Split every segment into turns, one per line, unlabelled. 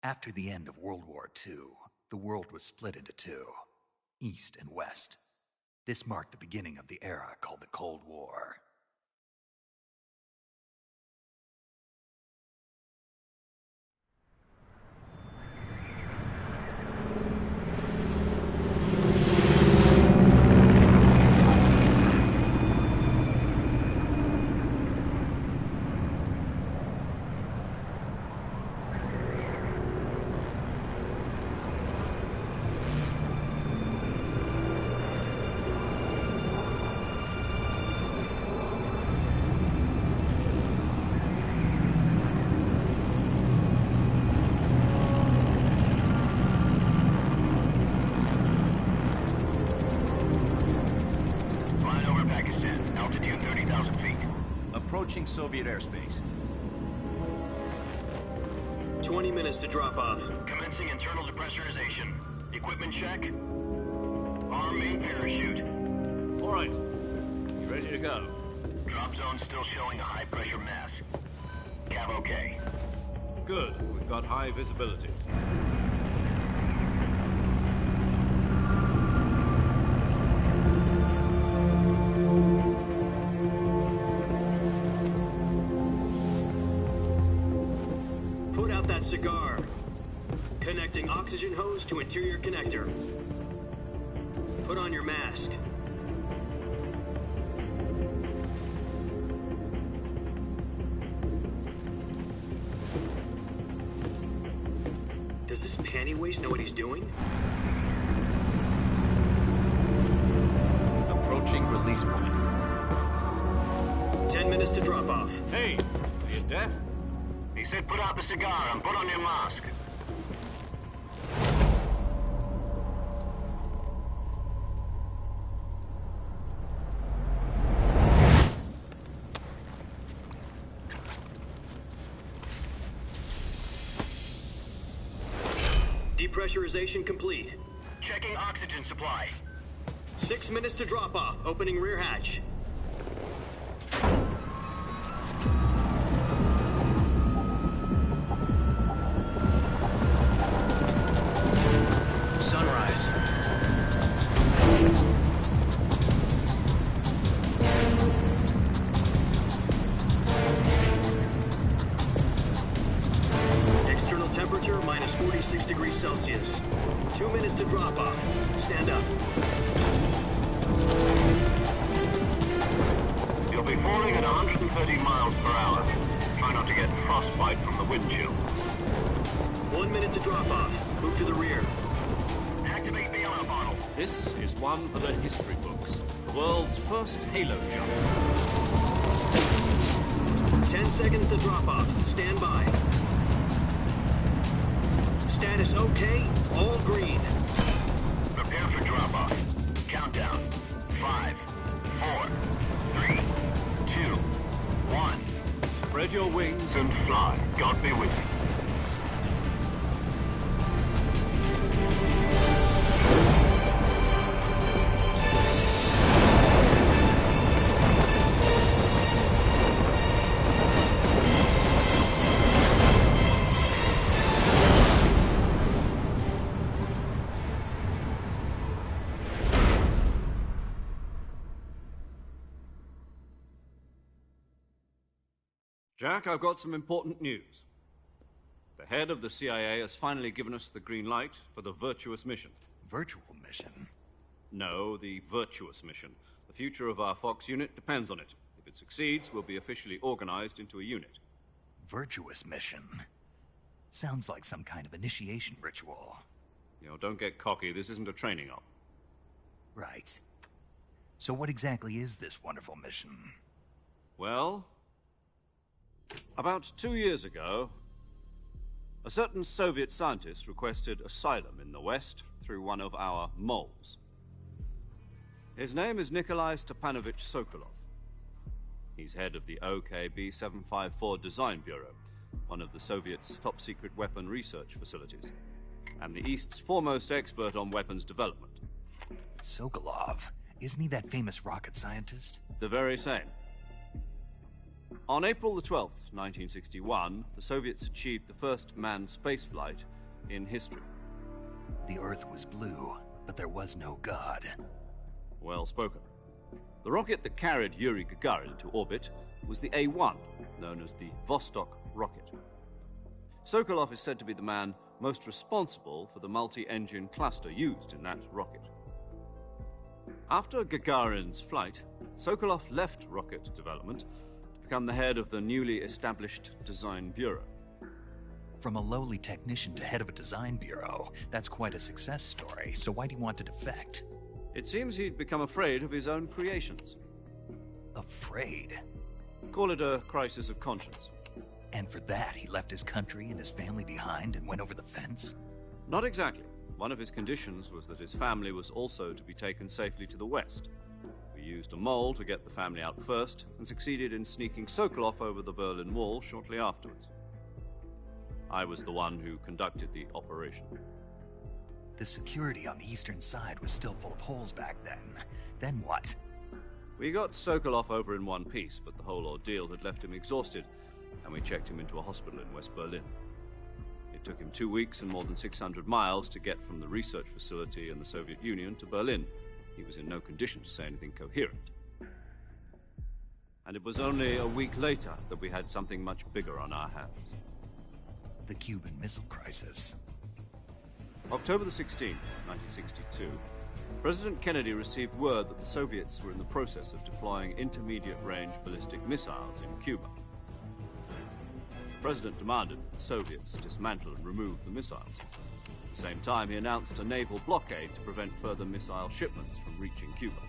After the end of World War II, the world was split into two, East and West. This marked the beginning of the era called the Cold War.
Approaching Soviet airspace.
20 minutes to drop off.
Commencing internal depressurization. Equipment check. Arm main parachute.
All right. You ready to go?
Drop zone still showing a high pressure mass. Cav okay.
Good. We've got high visibility.
Cigar. Connecting oxygen hose to interior connector. Put on your mask. Does this panty waste know what he's doing?
Approaching release point.
10 minutes to drop off.
Hey, are you deaf?
He said put out the cigar and put on your mask.
Depressurization complete.
Checking oxygen supply.
6 minutes to drop off. Opening rear hatch. Temperature minus 46 degrees Celsius. 2 minutes to drop off. Stand up.
You'll be falling at 130 miles per hour. Try not to get frostbite from the wind chill.
1 minute to drop off. Move to the rear.
Activate bailout bottle.
This is one for the history books. The world's first halo jump.
10 seconds to drop off. Stand by. Status okay, all green.
Prepare for drop-off. Countdown. 5, 4, 3, 2, 1.
Spread your wings
And fly. God be with you.
Jack, I've got some important news. The head of the CIA has finally given us the green light for the Virtuous mission.
Virtual mission?
No, the Virtuous mission. The future of our Fox unit depends on it. If it succeeds, we'll be officially organized into a unit.
Virtuous mission? Sounds like some kind of initiation ritual.
You know, don't get cocky. This isn't a training op.
Right. So what exactly is this wonderful mission?
Well, about 2 years ago, a certain Soviet scientist requested asylum in the West through one of our moles. His name is Nikolai Stepanovich Sokolov. He's head of the OKB-754 Design Bureau, one of the Soviets' top-secret weapon research facilities, and the East's foremost expert on weapons development.
Sokolov? Isn't he that famous rocket scientist?
The very same. On April the 12th, 1961, the Soviets achieved the first manned spaceflight in history.
The Earth was blue, but there was no God.
Well spoken. The rocket that carried Yuri Gagarin to orbit was the A-1, known as the Vostok rocket. Sokolov is said to be the man most responsible for the multi-engine cluster used in that rocket. After Gagarin's flight, Sokolov left rocket development to become the head of the newly established Design Bureau.
From a lowly technician to head of a design bureau, that's quite a success story, so why'd he want to defect?
It seems he'd become afraid of his own creations.
Afraid?
Call it a crisis of conscience.
And for that, he left his country and his family behind and went over the fence?
Not exactly. One of his conditions was that his family was also to be taken safely to the West. We used a mole to get the family out first, and succeeded in sneaking Sokolov over the Berlin Wall shortly afterwards. I was the one who conducted the operation.
The security on the eastern side was still full of holes back then. Then what?
We got Sokolov over in one piece, but the whole ordeal had left him exhausted, and we checked him into a hospital in West Berlin. It took him 2 weeks and more than 600 miles to get from the research facility in the Soviet Union to Berlin. He was in no condition to say anything coherent. And it was only a week later that we had something much bigger on our hands.
The Cuban Missile Crisis.
October the 16th, 1962, President Kennedy received word that the Soviets were in the process of deploying intermediate-range ballistic missiles in Cuba. The President demanded that the Soviets dismantle and remove the missiles. At the same time, he announced a naval blockade to prevent further missile shipments from reaching Cuba.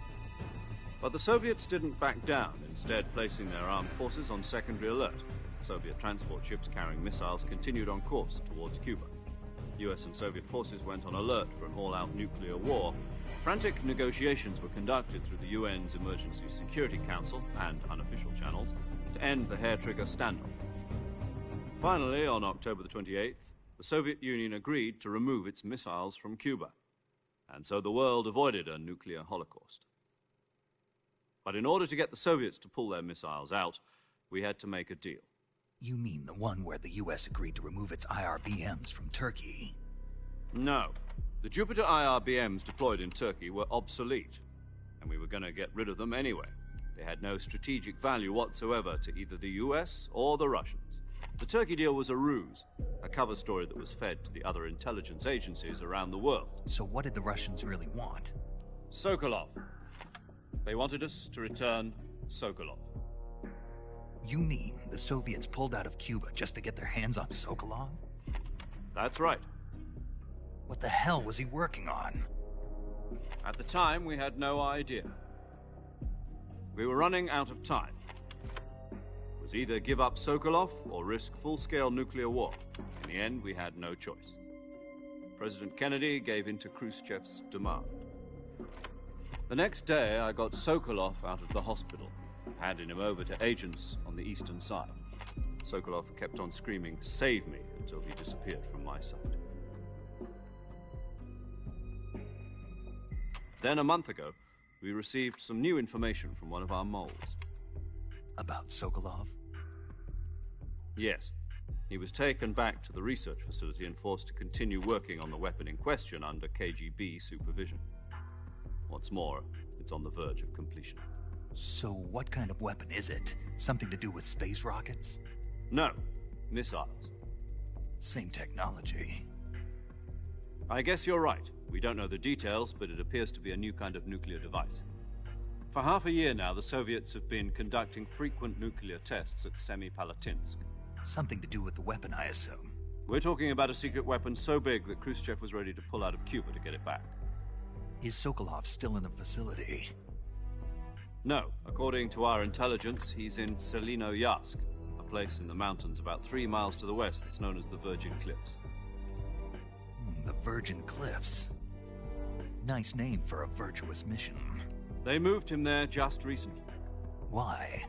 But the Soviets didn't back down, instead placing their armed forces on secondary alert. Soviet transport ships carrying missiles continued on course towards Cuba. US and Soviet forces went on alert for an all-out nuclear war. Frantic negotiations were conducted through the UN's Emergency Security Council and unofficial channels to end the hair-trigger standoff. Finally, on October the 28th, the Soviet Union agreed to remove its missiles from Cuba, and so the world avoided a nuclear holocaust. But in order to get the Soviets to pull their missiles out, we had to make a deal.
You mean the one where the US agreed to remove its IRBMs from Turkey?
No. The Jupiter IRBMs deployed in Turkey were obsolete, and we were going to get rid of them anyway. They had no strategic value whatsoever to either the US or the Russians. The Turkey deal was a ruse, a cover story that was fed to the other intelligence agencies around the world.
So what did the Russians really want?
Sokolov. They wanted us to return Sokolov.
You mean the Soviets pulled out of Cuba just to get their hands on Sokolov?
That's right.
What the hell was he working on?
At the time, we had no idea. We were running out of time. It was either give up Sokolov or risk full-scale nuclear war. In the end, we had no choice. President Kennedy gave in to Khrushchev's demand. The next day, I got Sokolov out of the hospital, handing him over to agents on the eastern side. Sokolov kept on screaming, "Save me," until he disappeared from my sight. Then, a month ago, we received some new information from one of our moles.
About Sokolov?
Yes. He was taken back to the research facility and forced to continue working on the weapon in question under KGB supervision. What's more, it's on the verge of completion.
So what kind of weapon is it? Something to do with space rockets?
No, missiles.
Same technology.
I guess you're right. We don't know the details, but it appears to be a new kind of nuclear device. For half a year now, the Soviets have been conducting frequent nuclear tests at Semipalatinsk.
Something to do with the weapon, I assume.
We're talking about a secret weapon so big that Khrushchev was ready to pull out of Cuba to get it back.
Is Sokolov still in the facility?
No, according to our intelligence, he's in Selinoyarsk, a place in the mountains about 3 miles to the west that's known as the Virgin Cliffs.
The Virgin Cliffs. Nice name for a virtuous mission.
They moved him there just recently.
Why?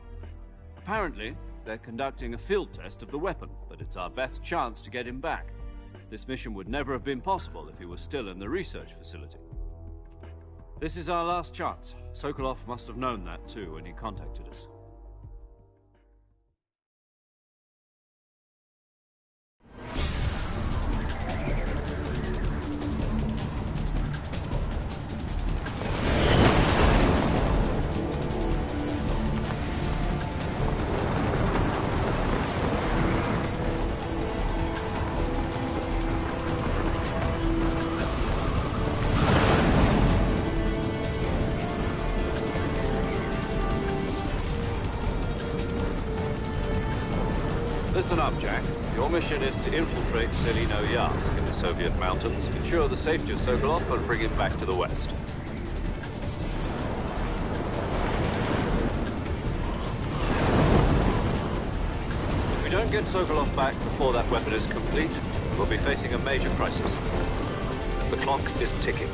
Apparently, they're conducting a field test of the weapon, but it's our best chance to get him back. This mission would never have been possible if he was still in the research facility. This is our last chance. Sokolov must have known that too when he contacted us. Listen up, Jack. Your mission is to infiltrate Selinoyarsk in the Soviet mountains, ensure the safety of Sokolov, and bring him back to the west. If we don't get Sokolov back before that weapon is complete, we'll be facing a major crisis. The clock is ticking.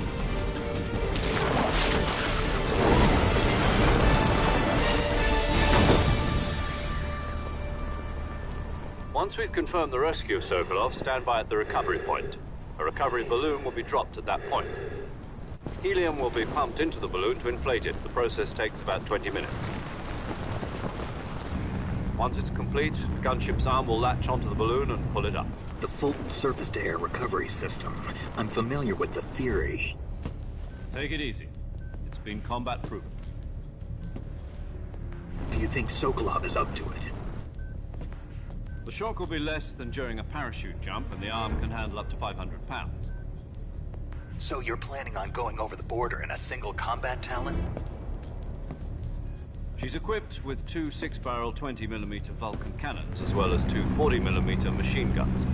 Once we've confirmed the rescue of Sokolov, stand by at the recovery point. A recovery balloon will be dropped at that point. Helium will be pumped into the balloon to inflate it. The process takes about 20 minutes. Once it's complete, the gunship's arm will latch onto the balloon and pull it up.
The Fulton surface-to-air recovery system. I'm familiar with the theory.
Take it easy. It's been combat-proven.
Do you think Sokolov is up to it?
The shock will be less than during a parachute jump, and the arm can handle up to 500 pounds.
So you're planning on going over the border in a single combat Talon?
She's equipped with 2 6-barrel 20mm Vulcan cannons, as well as 2 40mm machine guns.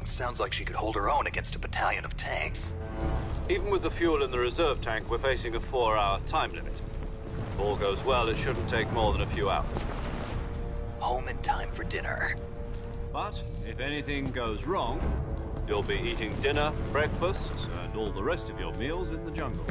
Sounds like she could hold her own against a battalion of tanks.
Even with the fuel in the reserve tank, we're facing a 4-hour time limit. If all goes well, it shouldn't take more than a few hours.
Home in time for dinner.
But if anything goes wrong, you'll be eating dinner, breakfast, and all the rest of your meals in the jungle.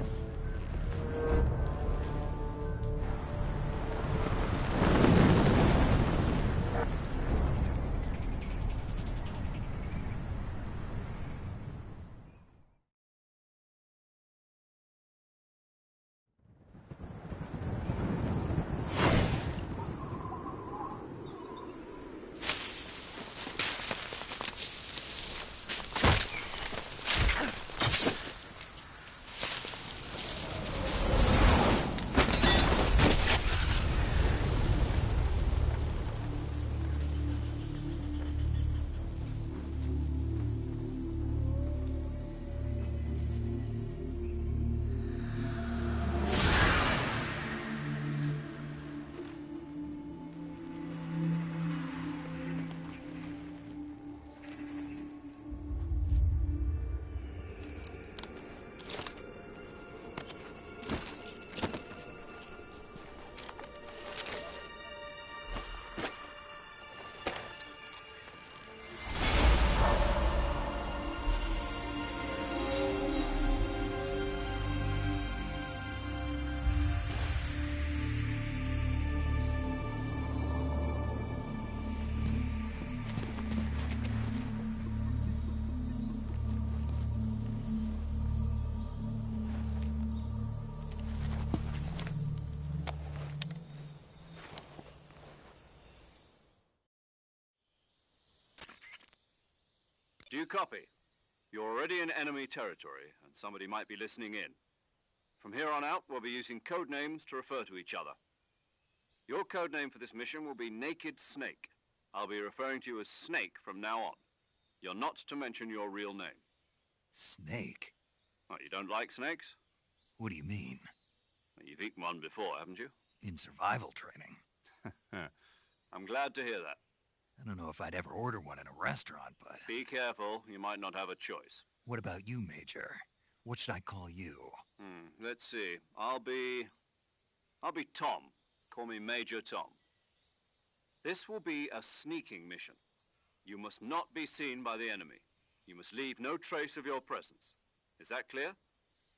Do you copy? You're already in enemy territory, and somebody might be listening in. From here on out, we'll be using code names to refer to each other. Your code name for this mission will be Naked Snake. I'll be referring to you as Snake from now on. You're not to mention your real name.
Snake?
Oh, you don't like snakes?
What do you mean?
You've eaten one before, haven't you?
In survival training?
I'm glad to hear that.
I don't know if I'd ever order one in a restaurant, but...
Be careful, you might not have a choice.
What about you, Major? What should I call you?
Let's see. I'll be Tom. Call me Major Tom. This will be a sneaking mission. You must not be seen by the enemy. You must leave no trace of your presence. Is that clear?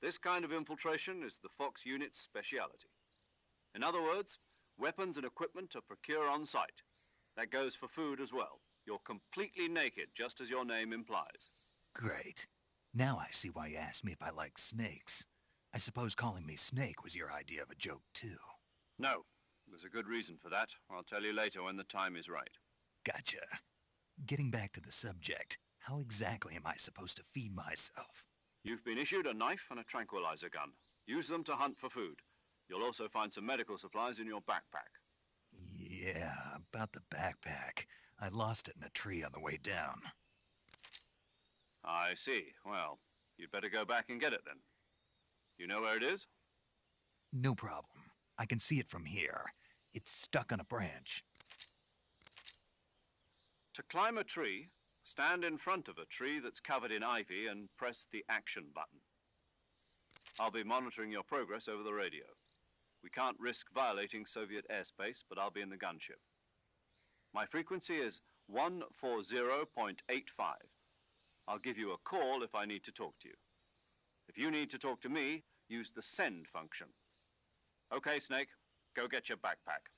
This kind of infiltration is the Fox unit's speciality. In other words, weapons and equipment are procured on site. That goes for food as well. You're completely naked, just as your name implies.
Great. Now I see why you asked me if I like snakes. I suppose calling me Snake was your idea of a joke, too.
No. There's a good reason for that. I'll tell you later when the time is right.
Gotcha. Getting back to the subject, how exactly am I supposed to feed myself?
You've been issued a knife and a tranquilizer gun. Use them to hunt for food. You'll also find some medical supplies in your backpack.
Yeah, about the backpack. I lost it in a tree on the way down.
I see. Well, you'd better go back and get it then. You know where it is?
No problem. I can see it from here. It's stuck on a branch.
To climb a tree, stand in front of a tree that's covered in ivy and press the action button. I'll be monitoring your progress over the radio. We can't risk violating Soviet airspace, but I'll be in the gunship. My frequency is 140.85. I'll give you a call if I need to talk to you. If you need to talk to me, use the send function. Okay, Snake, go get your backpack.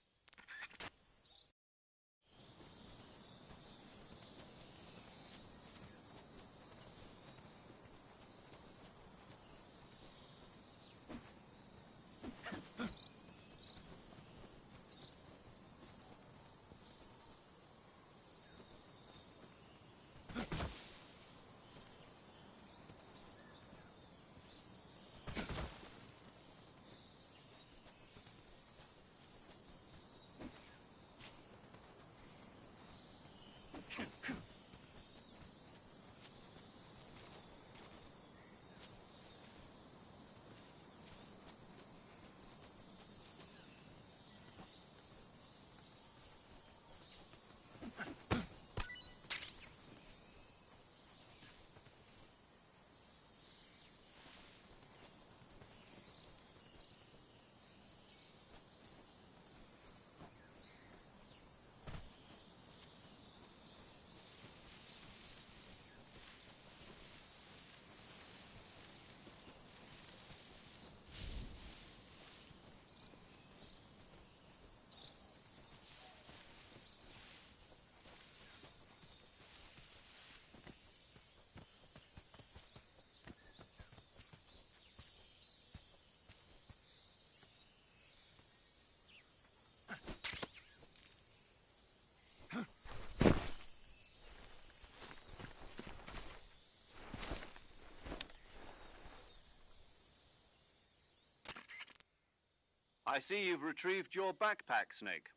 I see you've retrieved your backpack, Snake.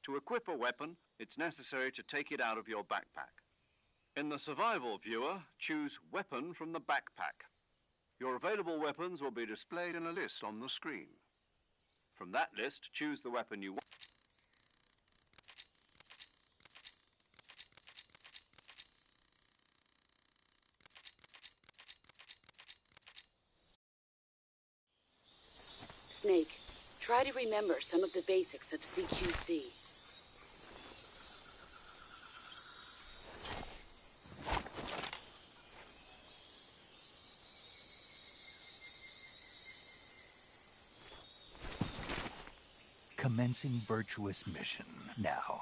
To equip a weapon, it's necessary to take it out of your backpack. In the survival viewer, choose Weapon from the backpack. Your available weapons will be displayed in a list on the screen. From that list, choose the weapon you want.
Snake, try to remember some of the basics of CQC.
Commencing virtuous mission now.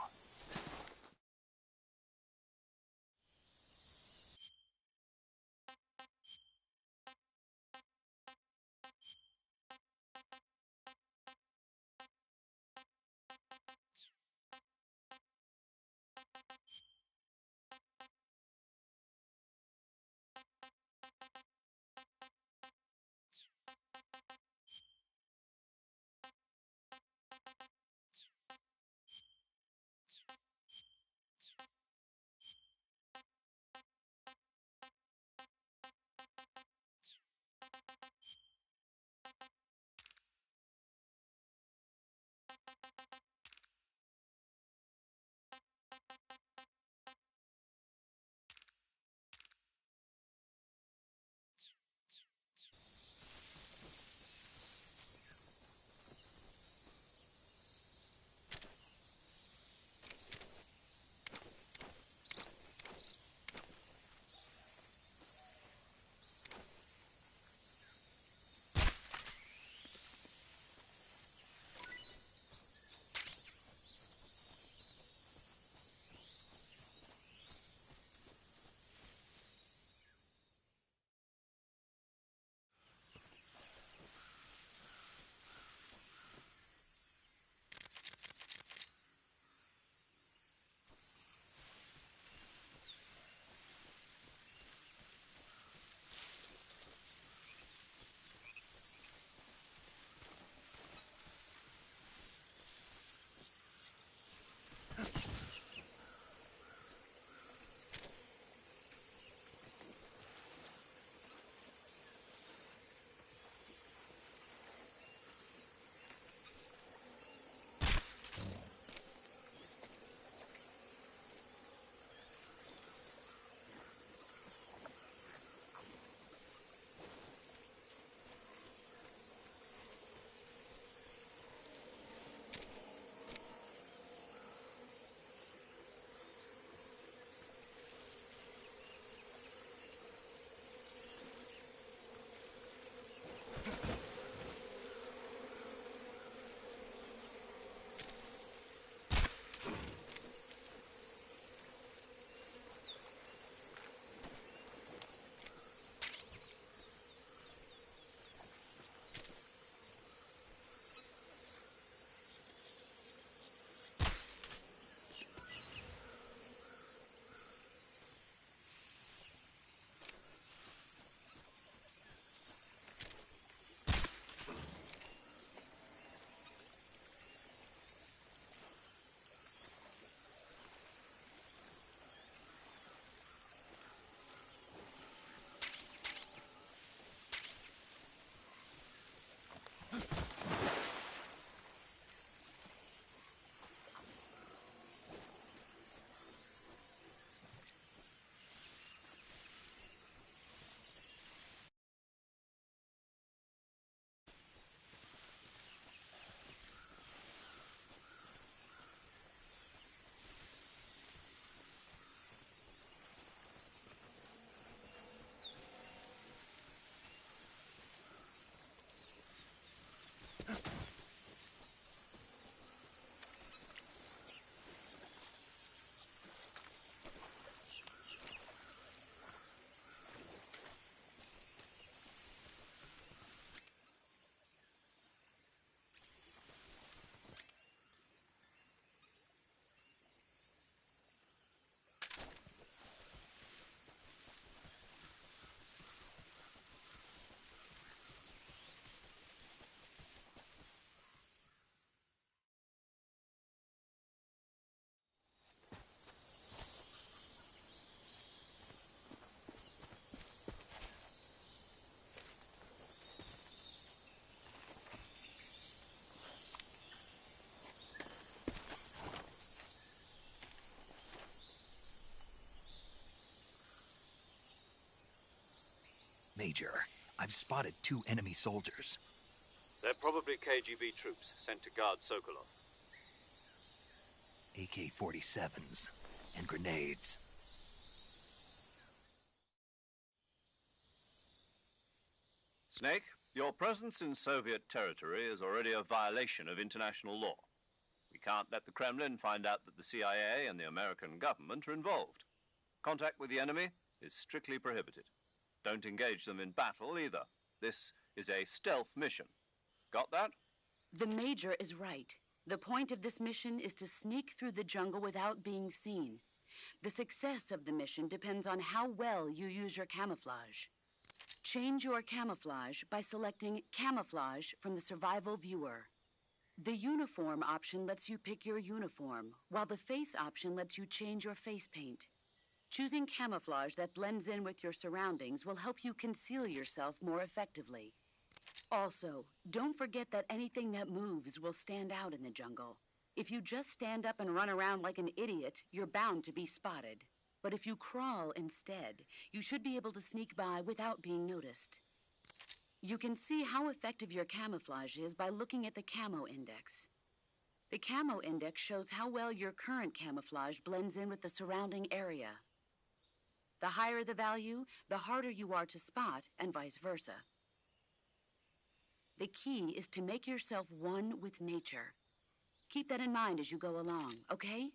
Major, I've spotted 2 enemy soldiers.
They're probably KGB troops sent to guard Sokolov.
AK-47s and grenades.
Snake, your presence in Soviet territory is already a violation of international law. We can't let the Kremlin find out that the CIA and the American government are involved. Contact with the enemy is strictly prohibited. Don't engage them in battle either. This is a stealth mission. Got that?
The Major is right. The point of this mission is to sneak through the jungle without being seen. The success of the mission depends on how well you use your camouflage. Change your camouflage by selecting Camouflage from the Survival Viewer. The Uniform option lets you pick your uniform, while the Face option lets you change your face paint. Choosing camouflage that blends in with your surroundings will help you conceal yourself more effectively. Also, don't forget that anything that moves will stand out in the jungle. If you just stand up and run around like an idiot, you're bound to be spotted. But if you crawl instead, you should be able to sneak by without being noticed. You can see how effective your camouflage is by looking at the Camo Index. The Camo Index shows how well your current camouflage blends in with the surrounding area. The higher the value, the harder you are to spot, and vice versa. The key is to make yourself one with nature. Keep that in mind as you go along, okay?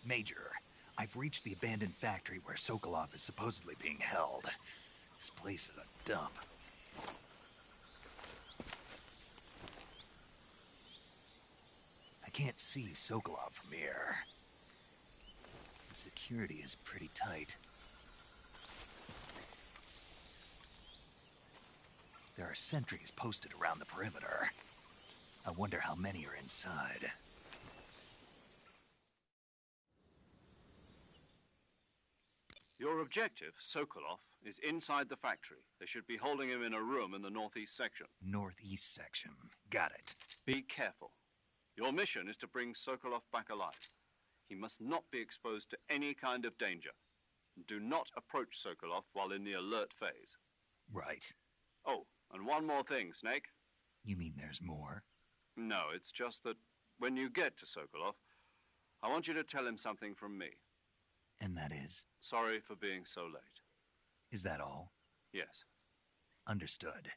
Major, I've reached the abandoned factory where Sokolov is supposedly being held. This place is a dump. I can't see Sokolov from here. The security is pretty tight. There are sentries posted around the perimeter. I wonder how many are inside.
Your objective, Sokolov, is inside the factory. They should be holding him in a room in the northeast section.
Northeast section. Got it.
Be careful. Your mission is to bring Sokolov back alive. He must not be exposed to any kind of danger. Do not approach Sokolov while in the alert phase.
Right.
Oh, and one more thing, Snake.
You mean there's more?
No, it's just that when you get to Sokolov, I want you to tell him something from me.
And that is?
Sorry for being so late.
Is that all?
Yes.
Understood.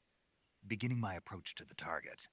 Beginning my approach to the target.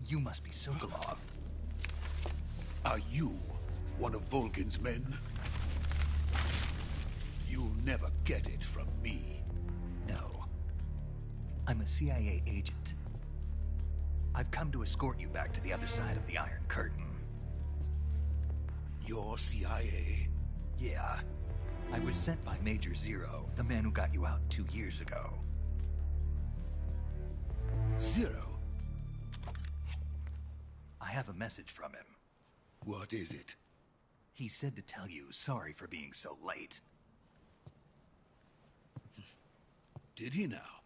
You must be Sokolov.
Are you one of Volgin's men? You'll never get it from me.
No. I'm a CIA agent. I've come to escort you back to the other side of the Iron Curtain.
You're CIA?
Yeah. I was sent by Major Zero, the man who got you out 2 years ago.
Zero?
I have a message from him.
What is it?
He said to tell you sorry for being so late.
Did he now?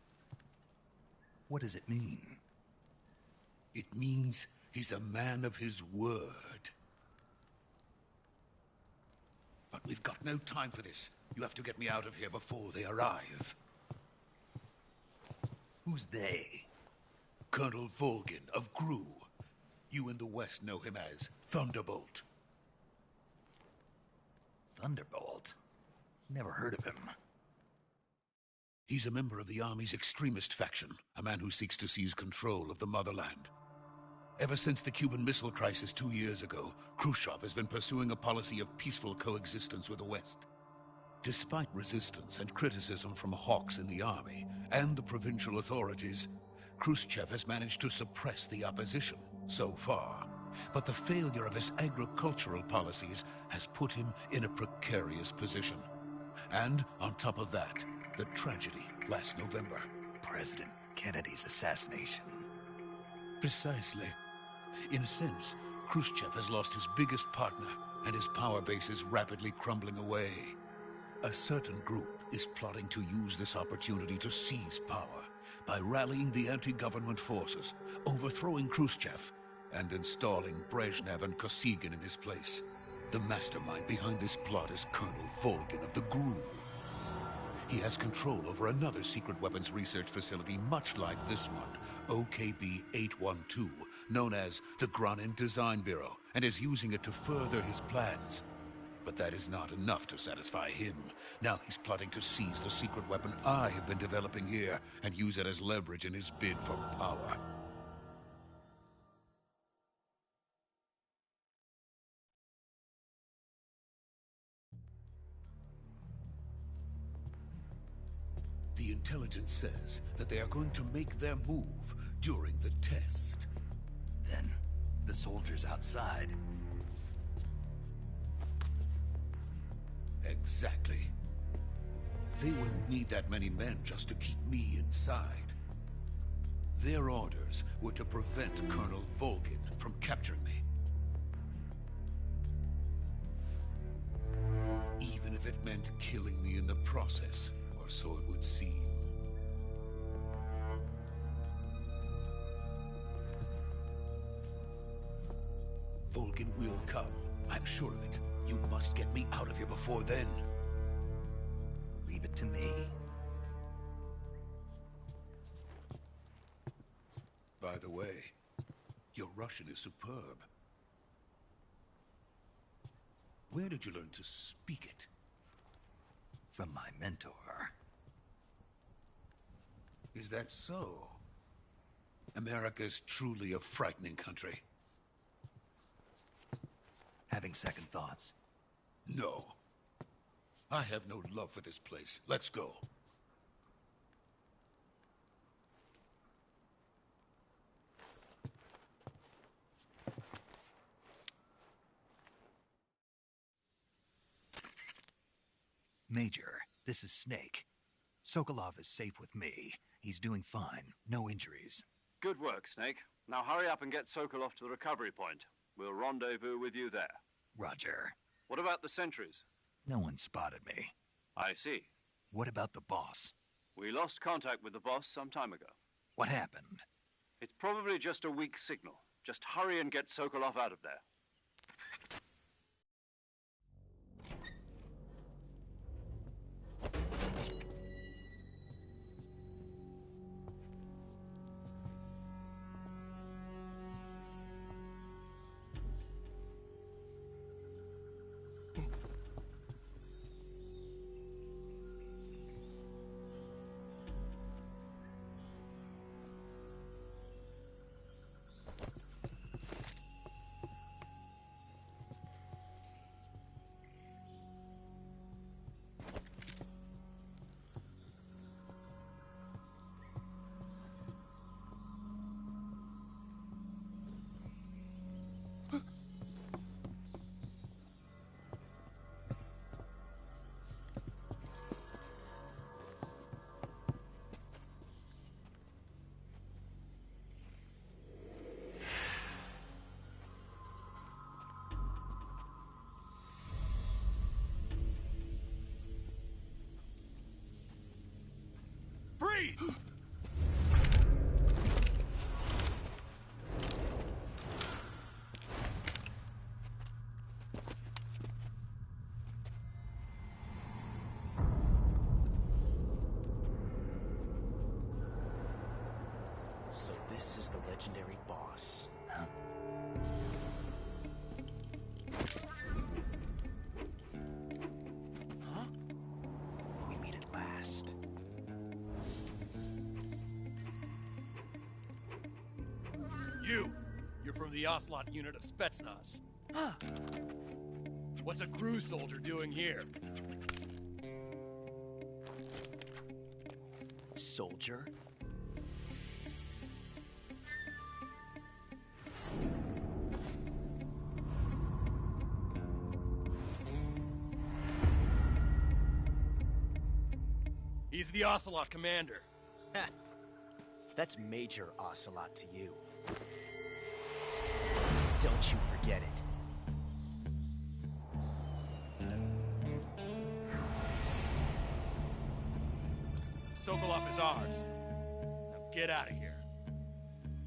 What does it mean?
It means he's a man of his word. But we've got no time for this. You have to get me out of here before they arrive.
Who's they?
Colonel Volgin of Gru. You in the West know him as Thunderbolt.
Thunderbolt? Never heard of him.
He's a member of the Army's extremist faction, a man who seeks to seize control of the motherland. Ever since the Cuban Missile Crisis 2 years ago, Khrushchev has been pursuing a policy of peaceful coexistence with the West. Despite resistance and criticism from hawks in the army and the provincial authorities, Khrushchev has managed to suppress the opposition so far. But the failure of his agricultural policies has put him in a precarious position. And on top of that, the tragedy last November.
President Kennedy's assassination.
Precisely. In a sense, Khrushchev has lost his biggest partner, and his power base is rapidly crumbling away. A certain group is plotting to use this opportunity to seize power by rallying the anti-government forces, overthrowing Khrushchev, and installing Brezhnev and Kosygin in his place. The mastermind behind this plot is Colonel Volgin of the GRU. He has control over another secret weapons research facility much like this one, OKB-812, known as the Granin Design Bureau, and is using it to further his plans. But that is not enough to satisfy him. Now he's plotting to seize the secret weapon I have been developing here and use it as leverage in his bid for power. The intelligence says that they are going to make their move during the test.
Then, the soldiers outside.
Exactly. They wouldn't need that many men just to keep me inside. Their orders were to prevent Colonel Volgin from capturing me. Even if it meant killing me in the process, or so it would seem. Volgin will come. I'm sure of it. You must get me out of here before then.
Leave it to me.
By the way, your Russian is superb. Where did you learn to speak it?
From my mentor.
Is that so? America's truly a frightening country.
Having second thoughts?
No. I have no love for this place. Let's go.
Major, this is Snake. Sokolov is safe with me. He's doing fine. No injuries.
Good work, Snake. Now hurry up and get Sokolov to the recovery point. We'll rendezvous with you there.
Roger.
What about the sentries?
No one spotted me.
I see.
What about the boss?
We lost contact with the boss some time ago.
What happened?
It's probably just a weak signal. Just hurry and get Sokolov out of there.
So this is the legendary boss.
Huh?
Huh? We meet at last.
You're from the Ocelot unit of Spetsnaz. Huh. What's a crew soldier doing here?
Soldier?
He's the Ocelot commander.
That's Major Ocelot to you. Don't you forget it.
Sokolov is ours. Now get out of here.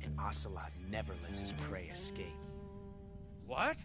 And Ocelot never lets his prey escape.
What?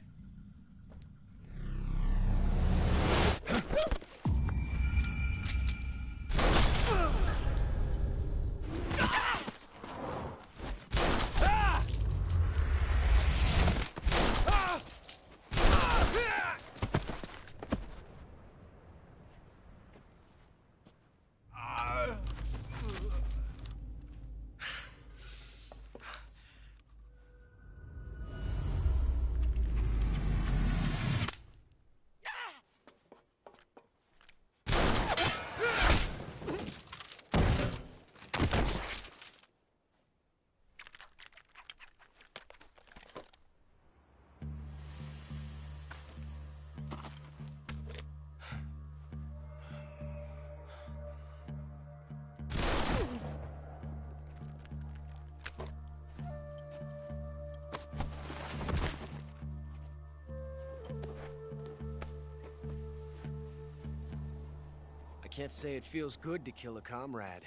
I can't say it feels good to kill a comrade,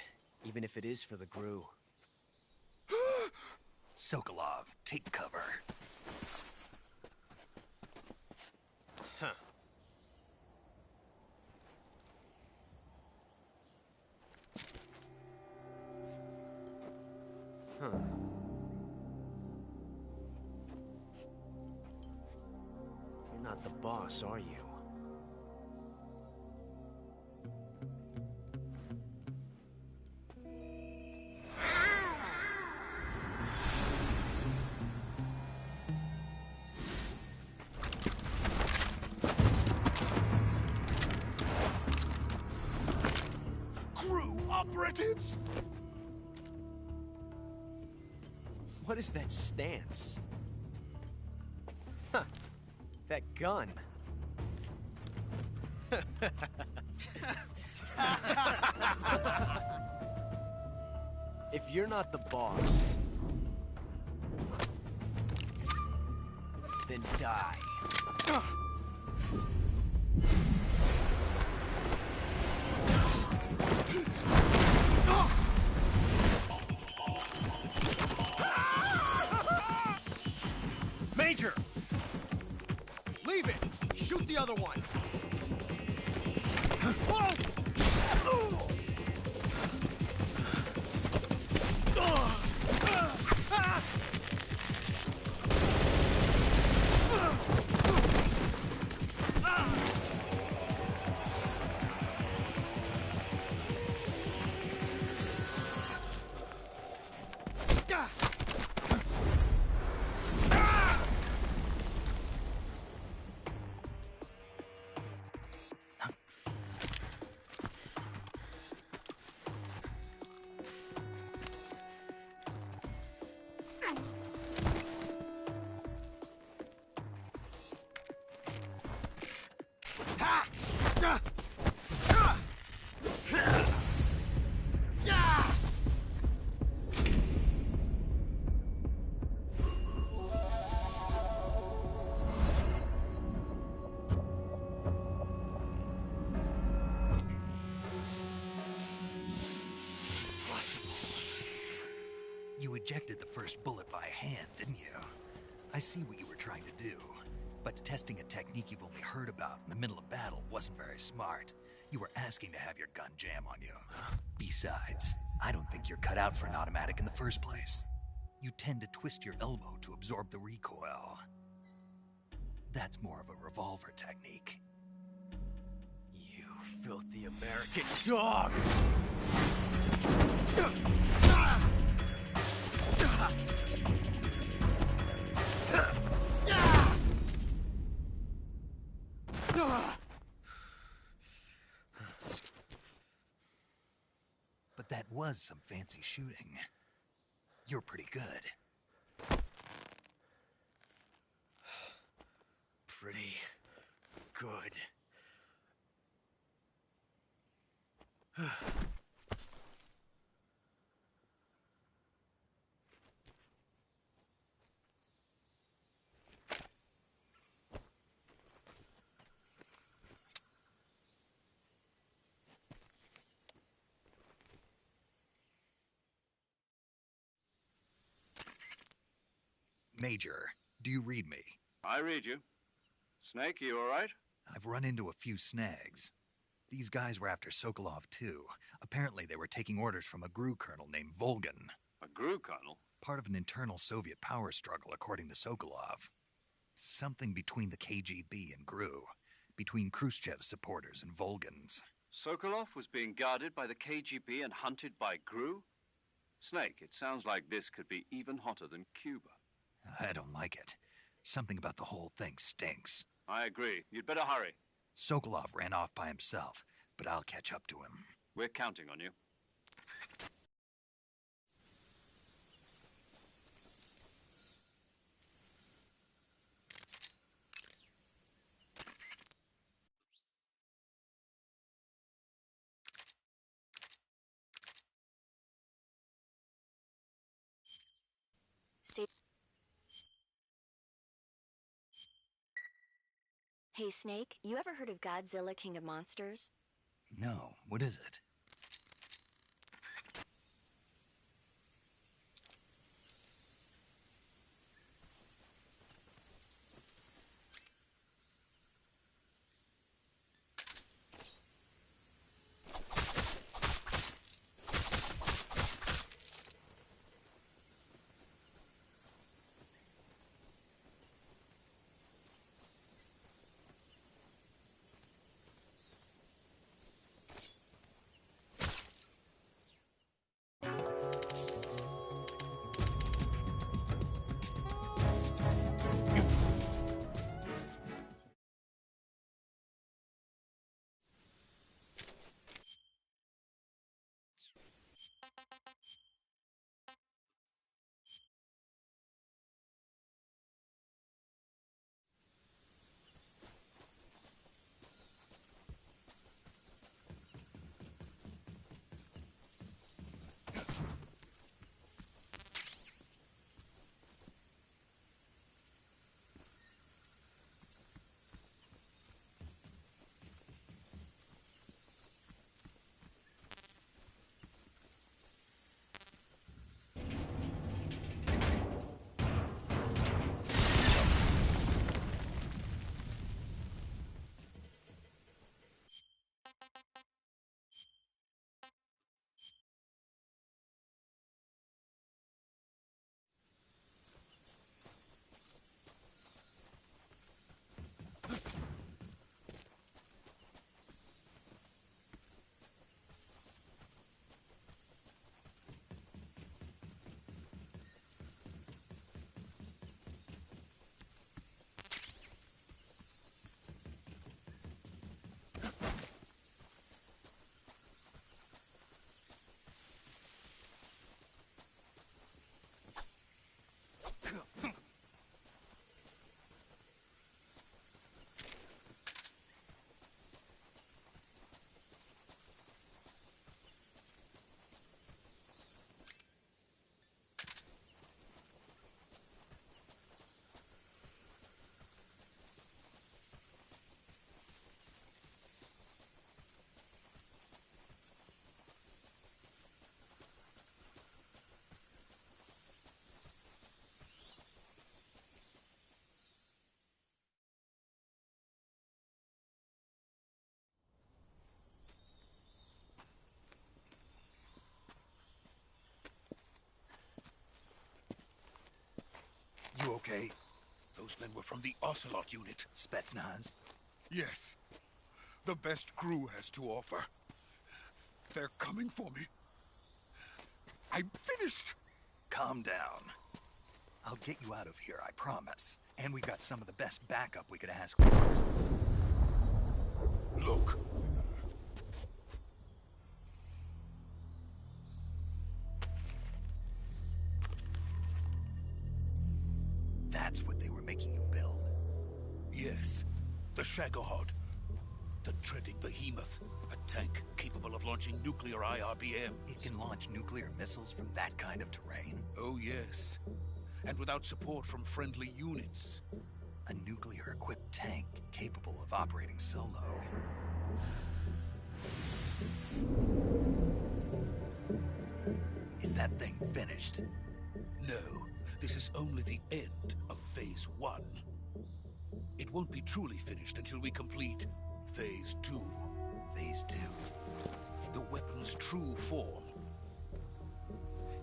even if it is for the GRU.
Sokolov, take cover.
Huh. Huh. You're not the boss, are you?
Operatives!
What is that stance? Huh. That gun. If you're not the boss, then die.
Major! Leave it! Shoot the other one!
ejected the first bullet by hand, didn't you? I see what you were trying to do. But testing a technique you've only heard about in the middle of battle wasn't very smart. You were asking to have your gun jam on you. Besides, I don't think you're cut out for an automatic in the first place. You tend to twist your elbow to absorb the recoil. That's more of a revolver technique.
You filthy American dog!
But that was some fancy shooting. You're pretty good.
Pretty good.
Major, do you read me?
I read you. Snake, you all right?
I've run into a few snags. These guys were after Sokolov too. Apparently they were taking orders from a GRU colonel named Volgan.
A GRU colonel?
Part of an internal Soviet power struggle, according to Sokolov. Something between the KGB and GRU. Between Khrushchev's supporters and Volgan's.
Sokolov was being guarded by the KGB and hunted by GRU? Snake, it sounds like this could be even hotter than Cuba.
I don't like it. Something about the whole thing stinks.
I agree. You'd better hurry.
Sokolov ran off by himself, but I'll catch up to him.
We're counting on you.
Hey, Snake, you ever heard of Godzilla, King of Monsters?
No, what is it? You okay?
Those men were from the Ocelot unit.
Spetsnaz?
Yes. The best crew has to offer. They're coming for me. I'm finished.
Calm down. I'll get you out of here, I promise. And we got some of the best backup we could ask for.
Look.
That's what they were making you build?
Yes. The Shagohod. The dreaded behemoth. A tank capable of launching nuclear IRBM.
It can launch nuclear missiles from that kind of terrain?
Oh, yes. And without support from friendly units.
A nuclear-equipped tank capable of operating solo. Is that thing finished?
No. This is only the end of Phase 1. It won't be truly finished until we complete Phase 2.
Phase 2?
The weapon's true form.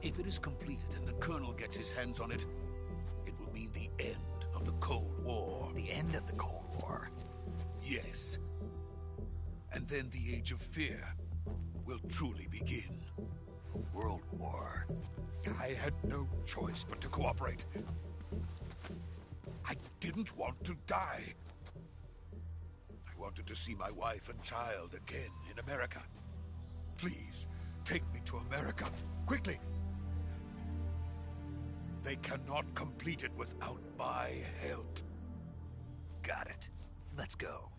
If it is completed and the Colonel gets his hands on it, it will mean the end of the Cold War.
The end of the Cold War?
Yes. And then the Age of Fear will truly begin.
A world war?
I had no choice but to cooperate. I didn't want to die. I wanted to see my wife and child again in America. Please, take me to America, quickly. They cannot complete it without my help.
Got it. Let's go.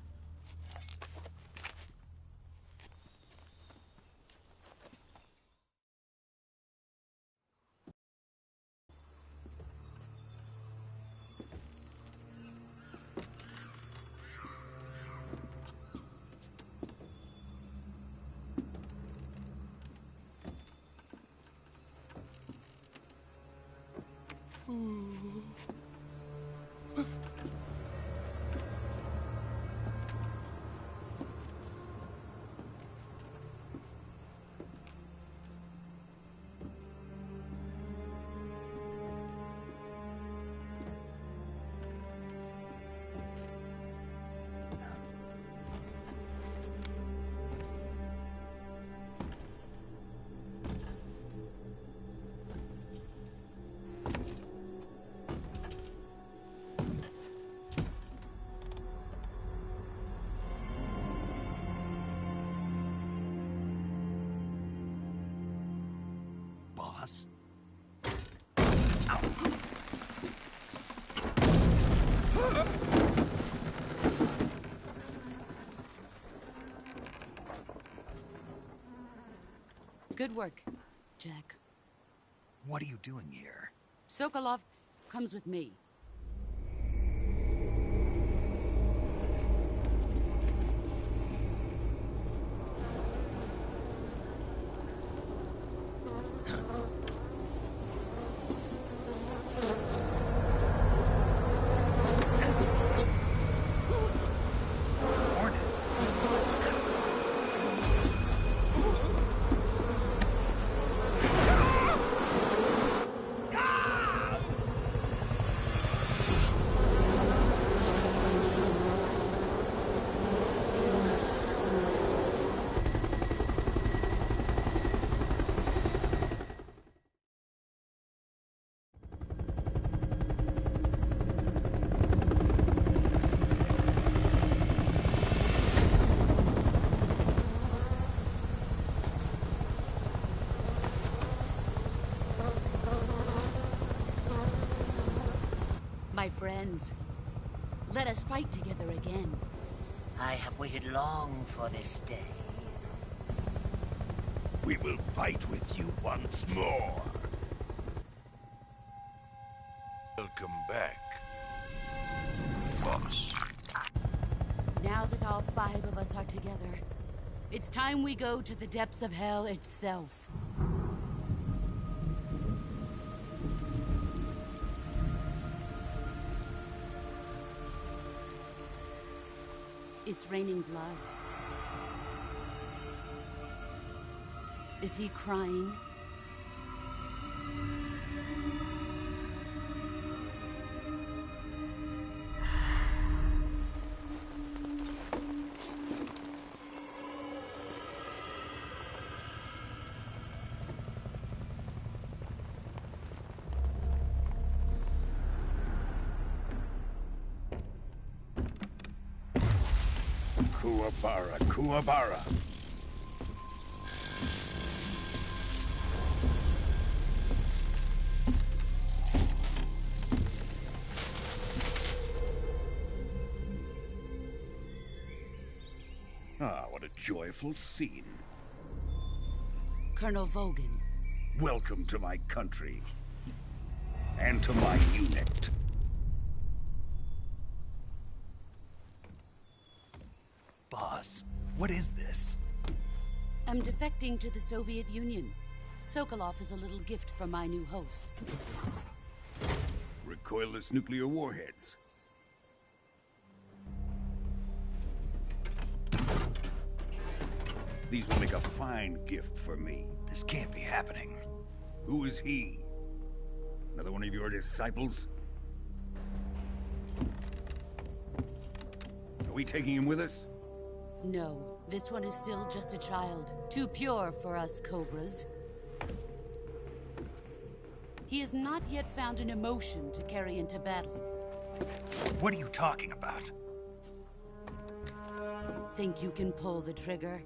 Boss?
Good work, Jack.
What are you doing here?
Sokolov comes with me. My friends, let us fight together again.
I have waited long for this day.
We will fight with you once more. Welcome back, boss.
Now that all 5 of us are together, it's time we go to the depths of hell itself. It's raining blood. Is he crying?
Kuwabara, Kuwabara. Ah, what a joyful scene.
Colonel Vogan.
Welcome to my country. And to my unit.
Boss, what is this?
I'm defecting to the Soviet Union. Sokolov is a little gift from my new hosts.
Recoilless nuclear warheads. These will make a fine gift for me.
This can't be happening.
Who is he? Another one of your disciples? Are we taking him with us?
No, this one is still just a child. Too pure for us Cobras. He has not yet found an emotion to carry into battle.
What are you talking about?
Think you can pull the trigger?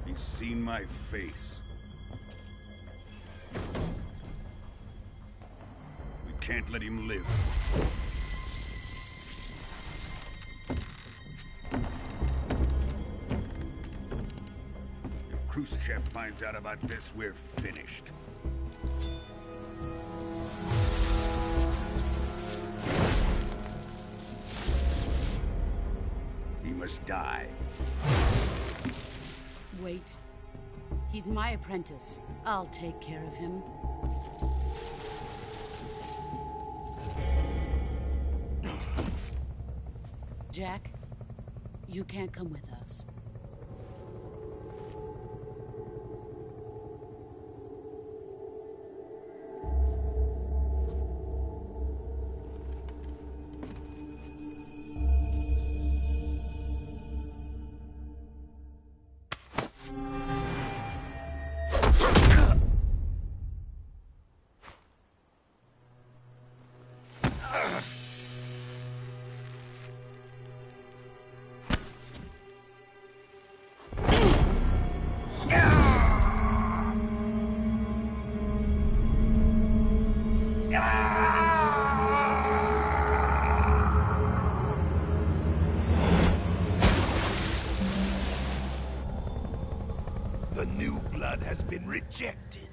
He's seen my face. We can't let him live. If Khrushchev finds out about this, we're finished. He must die.
Wait. He's my apprentice. I'll take care of him. Jack, you can't come with us.
The new blood has been rejected.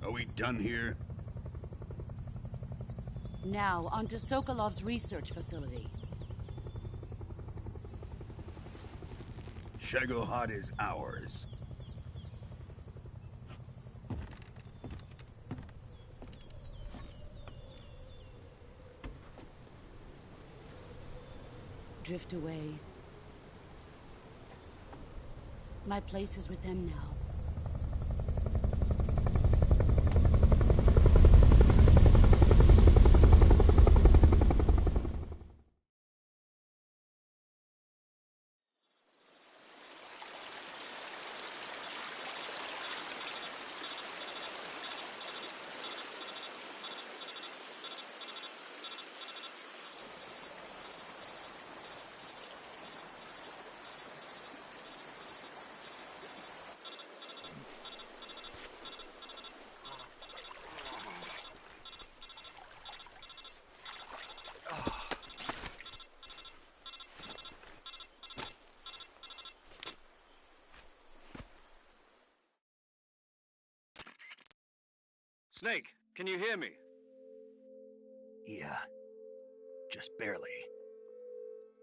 Are we done here?
Now, onto Sokolov's research facility.
Shagohod is ours.
Drift away. My place is with them now.
Snake, can you hear me?
Yeah. Just barely.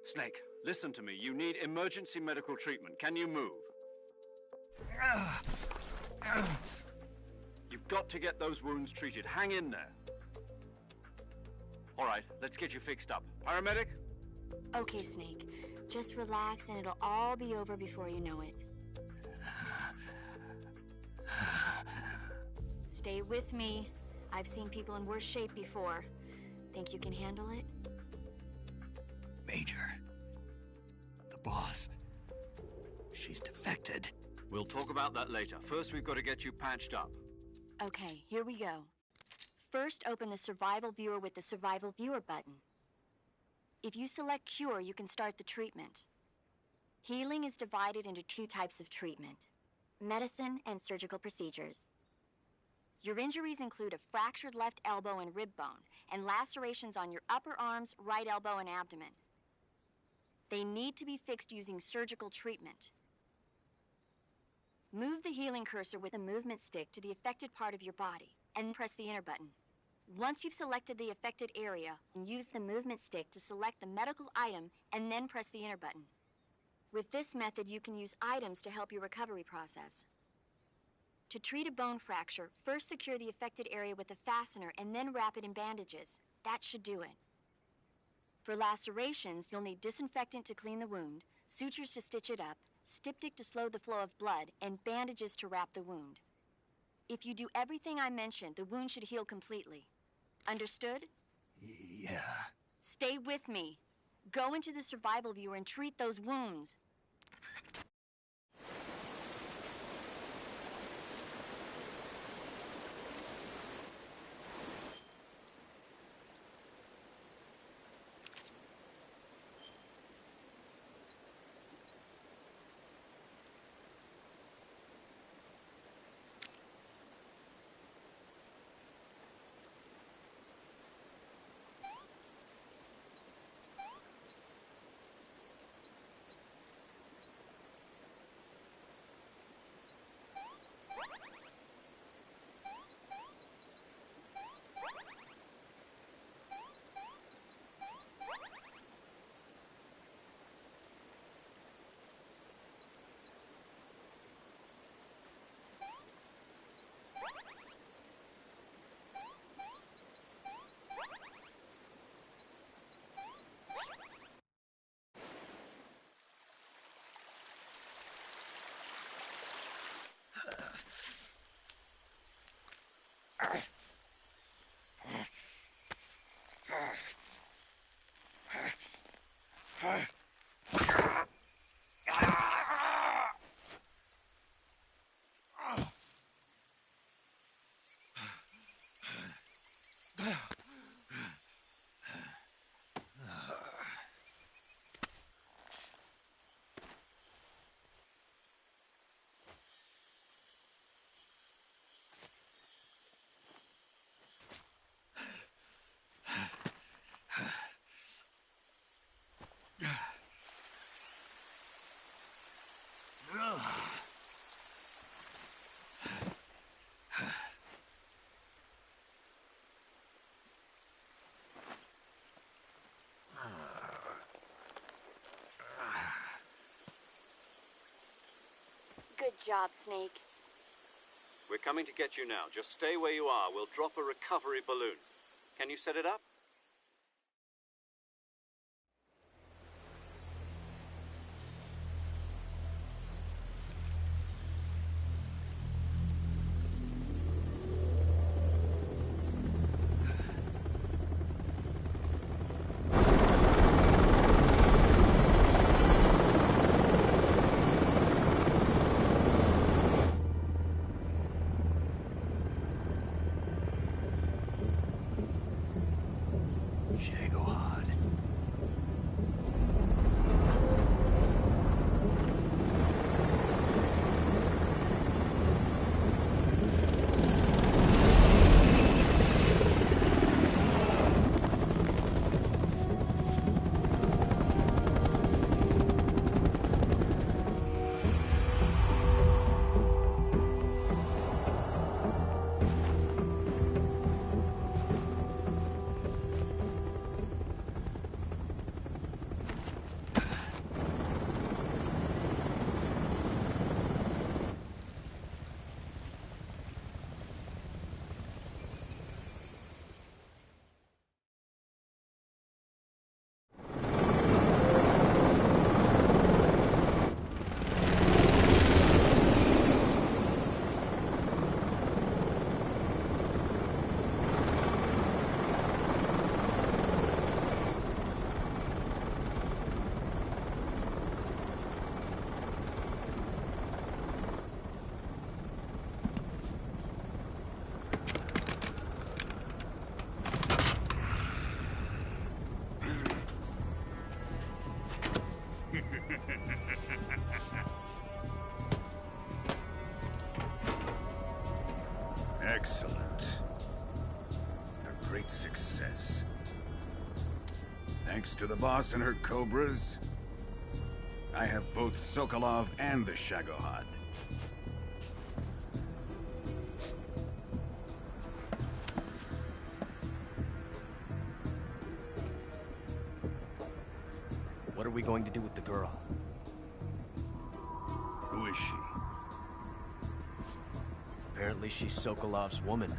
Snake, listen to me. You need emergency medical treatment. Can you move? You've got to get those wounds treated. Hang in there. All right, let's get you fixed up. Paramedic?
Okay, Snake. Just relax and it'll all be over before you know it. Stay with me. I've seen people in worse shape before. Think you can handle it?
Major. The boss. She's defected.
We'll talk about that later. First, we've got to get you patched up.
Okay, here we go. First, open the Survival Viewer with the Survival Viewer button. If you select Cure, you can start the treatment. Healing is divided into 2 types of treatment: medicine and surgical procedures. Your injuries include a fractured left elbow and rib bone, and lacerations on your upper arms, right elbow, and abdomen. They need to be fixed using surgical treatment. Move the healing cursor with a movement stick to the affected part of your body, and press the enter button. Once you've selected the affected area, use the movement stick to select the medical item, and then press the enter button. With this method, you can use items to help your recovery process. To treat a bone fracture, first secure the affected area with a fastener and then wrap it in bandages. That should do it. For lacerations, you'll need disinfectant to clean the wound, sutures to stitch it up, styptic to slow the flow of blood, and bandages to wrap the wound. If you do everything I mentioned, the wound should heal completely. Understood?
Yeah.
Stay with me. Go into the Survival Viewer and treat those wounds. Good job, Snake.
We're coming to get you now. Just stay where you are. We'll drop a recovery balloon. Can you set it up?
Excellent. A great success. Thanks to the boss and her Cobras, I have both Sokolov and the Shagohod.
What are we going to do with the girl?
Who is she?
Apparently she's Sokolov's woman.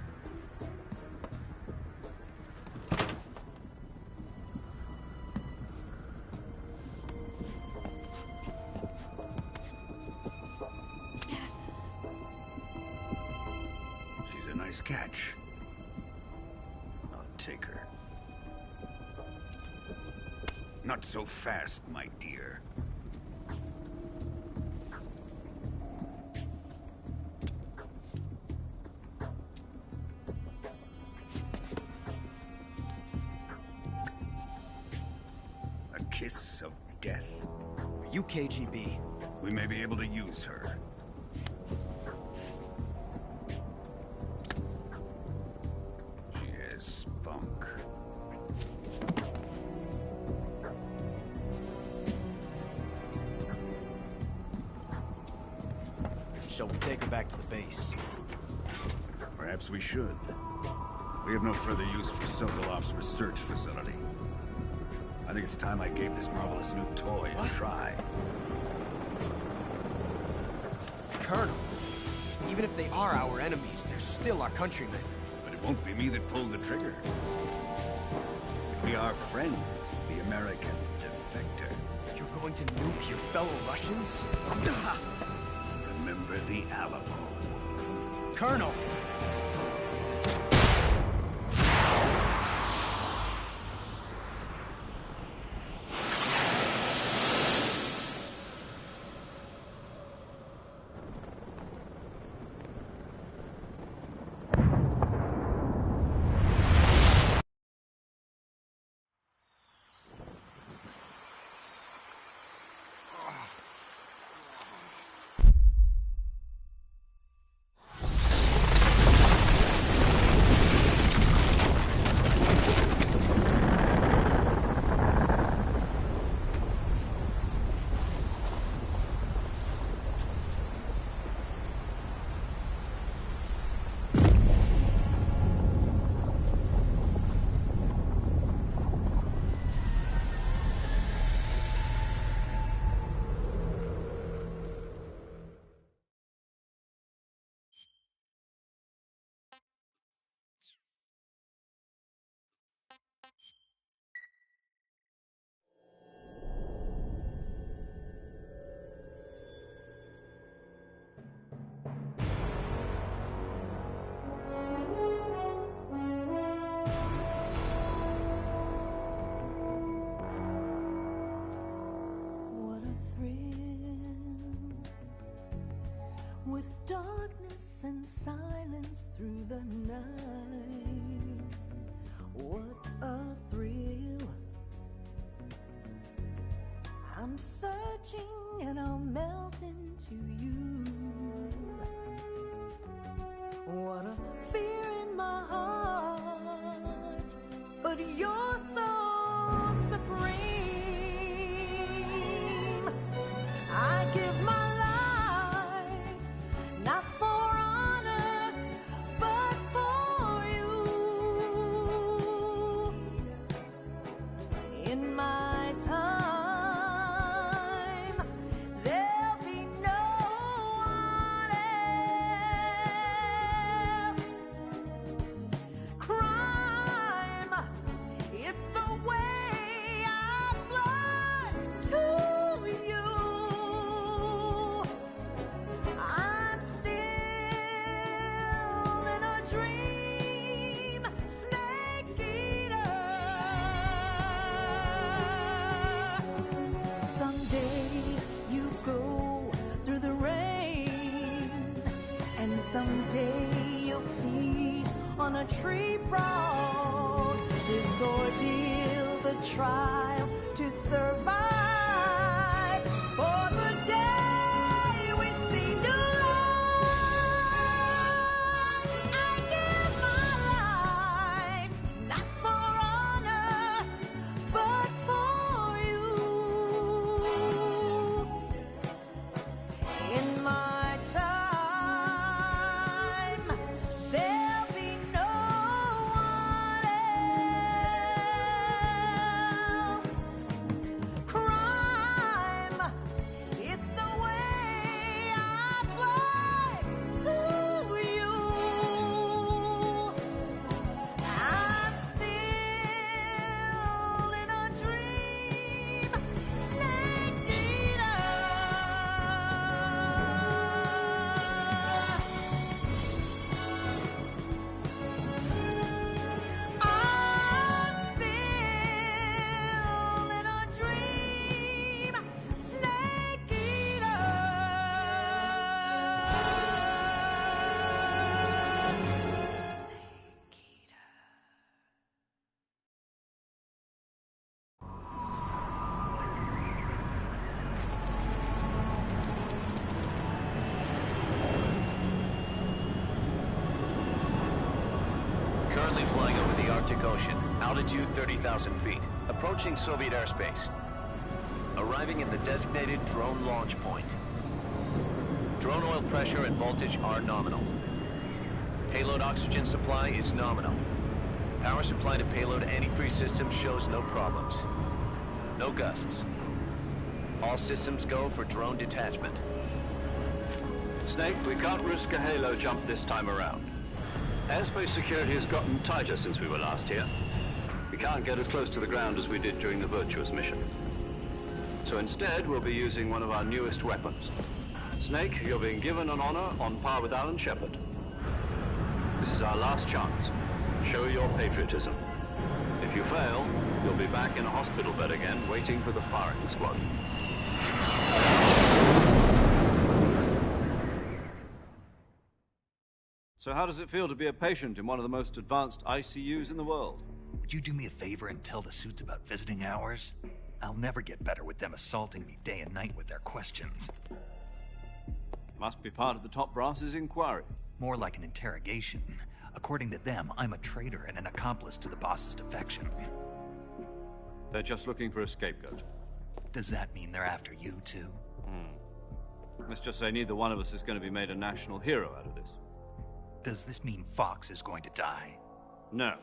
She's a nice catch. I'll take her. Not so fast, my dear. A kiss of death.
Are you KGB?
We may be able to use her. She has spunk.
Shall we take her back to the base?
Perhaps we should. We have no further use for Sokolov's research facility. I think it's time I gave this marvelous new toy a try.
Colonel, even if they are our enemies, they're still our countrymen.
But it won't be me that pulled the trigger. It'll be our friend, the American defector.
You're going to nuke your fellow Russians?
Remember the Alamo.
Colonel!
With darkness and silence through the night, what a thrill. I'm searching and I'll melt into you. What a fear in my heart, but you're so supreme. I give my not for honor, but for you. In my time, there'll be no one else. Crime, it's the way I fly to you. I'm still in a dream, snake eater. Someday you go through the rain, and someday you'll feed on a tree frog. This ordeal, the trial to survive for the day we see new life. I give
Arctic Ocean, altitude 30,000 feet, approaching Soviet airspace. Arriving at the designated drone launch point. Drone oil pressure and voltage are nominal. Payload oxygen supply is nominal. Power supply to payload antifreeze system shows no problems. No gusts. All systems go for drone detachment.
Snake, we can't risk a halo jump this time around. Airspace security has gotten tighter since we were last here. We can't get as close to the ground as we did during the Virtuous mission. So instead, we'll be using one of our newest weapons. Snake, you're being given an honor on par with Alan Shepard. This is our last chance. Show your patriotism. If you fail, you'll be back in a hospital bed again, waiting for the firing squad. So how does it feel to be a patient in one of the most advanced ICUs in the world?
Would you do me a favor and tell the suits about visiting hours? I'll never get better with them assaulting me day and night with their questions.
Must be part of the top brass's inquiry.
More like an interrogation. According to them, I'm a traitor and an accomplice to the boss's defection.
They're just looking for a scapegoat.
Does that mean they're after you, too?
Let's just say neither one of us is going to be made a national hero out of this.
Does this mean Fox is going to die?
No.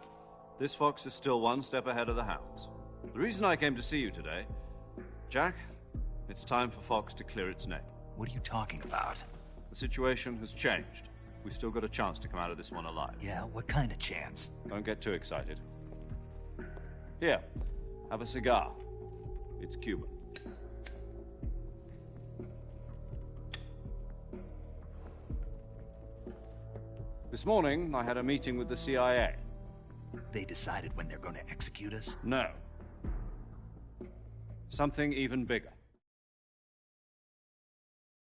This Fox is still one step ahead of the Hounds. The reason I came to see you today... Jack, it's time for Fox to clear its name.
What are you talking about?
The situation has changed. We've still got a chance to come out of this one alive.
Yeah, what kind of chance?
Don't get too excited. Here, have a cigar. It's Cuban. This morning, I had a meeting with the CIA.
They decided when they're going to execute us?
No. Something even bigger.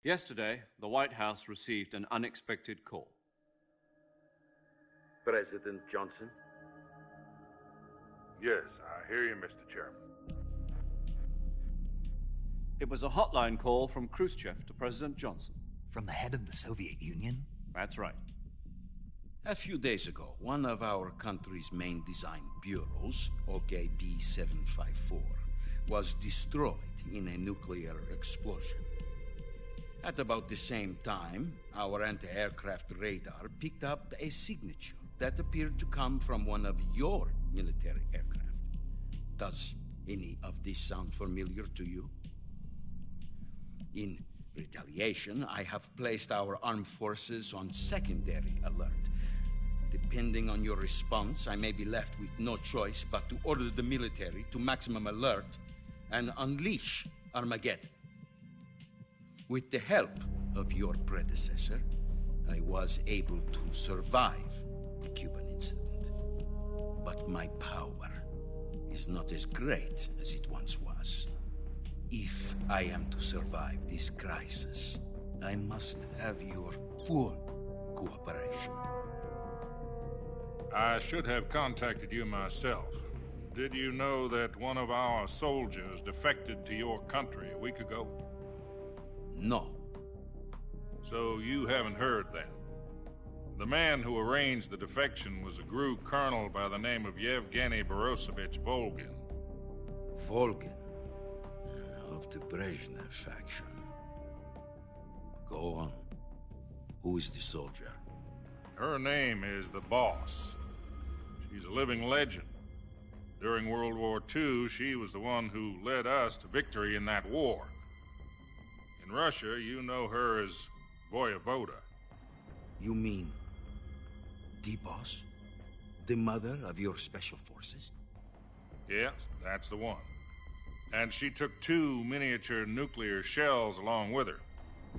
Yesterday, the White House received an unexpected call.
President Johnson?
Yes, I hear you, Mr. Chairman.
It was a hotline call from Khrushchev to President Johnson.
From the head of the Soviet Union?
That's right.
A few days ago, one of our country's main design bureaus, OKB 754, was destroyed in a nuclear explosion. At about the same time, our anti-aircraft radar picked up a signature that appeared to come from one of your military aircraft. Does any of this sound familiar to you? In retaliation, I have placed our armed forces on secondary alert. Depending on your response, I may be left with no choice but to order the military to maximum alert and unleash Armageddon. With the help of your predecessor, I was able to survive the Cuban incident. But my power is not as great as it once was. If I am to survive this crisis, I must have your full cooperation.
I should have contacted you myself. Did you know that one of our soldiers defected to your country a week ago?
No.
So you haven't heard then. The man who arranged the defection was a GRU colonel by the name of Yevgeny Borisovich Volgin.
Volgin? Of the Brezhnev faction. Go on. Who is the soldier?
Her name is the Boss. She's a living legend. During World War II, she was the one who led us to victory in that war. In Russia, you know her as Voyevoda.
You mean the Boss? The mother of your special forces?
Yes, that's the one. And she took 2 miniature nuclear shells along with her.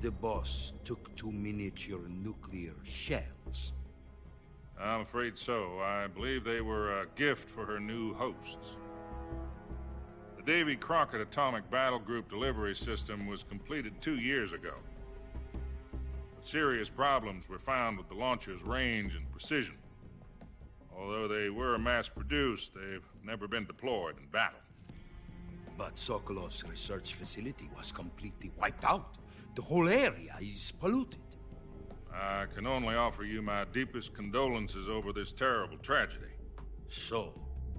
The Boss took 2 miniature nuclear shells?
I'm afraid so. I believe they were a gift for her new hosts. The Davy Crockett Atomic Battle Group delivery system was completed 2 years ago. But serious problems were found with the launcher's range and precision. Although they were mass-produced, they've never been deployed in battle.
But Sokolov's research facility was completely wiped out. The whole area is polluted.
I can only offer you my deepest condolences over this terrible tragedy.
So,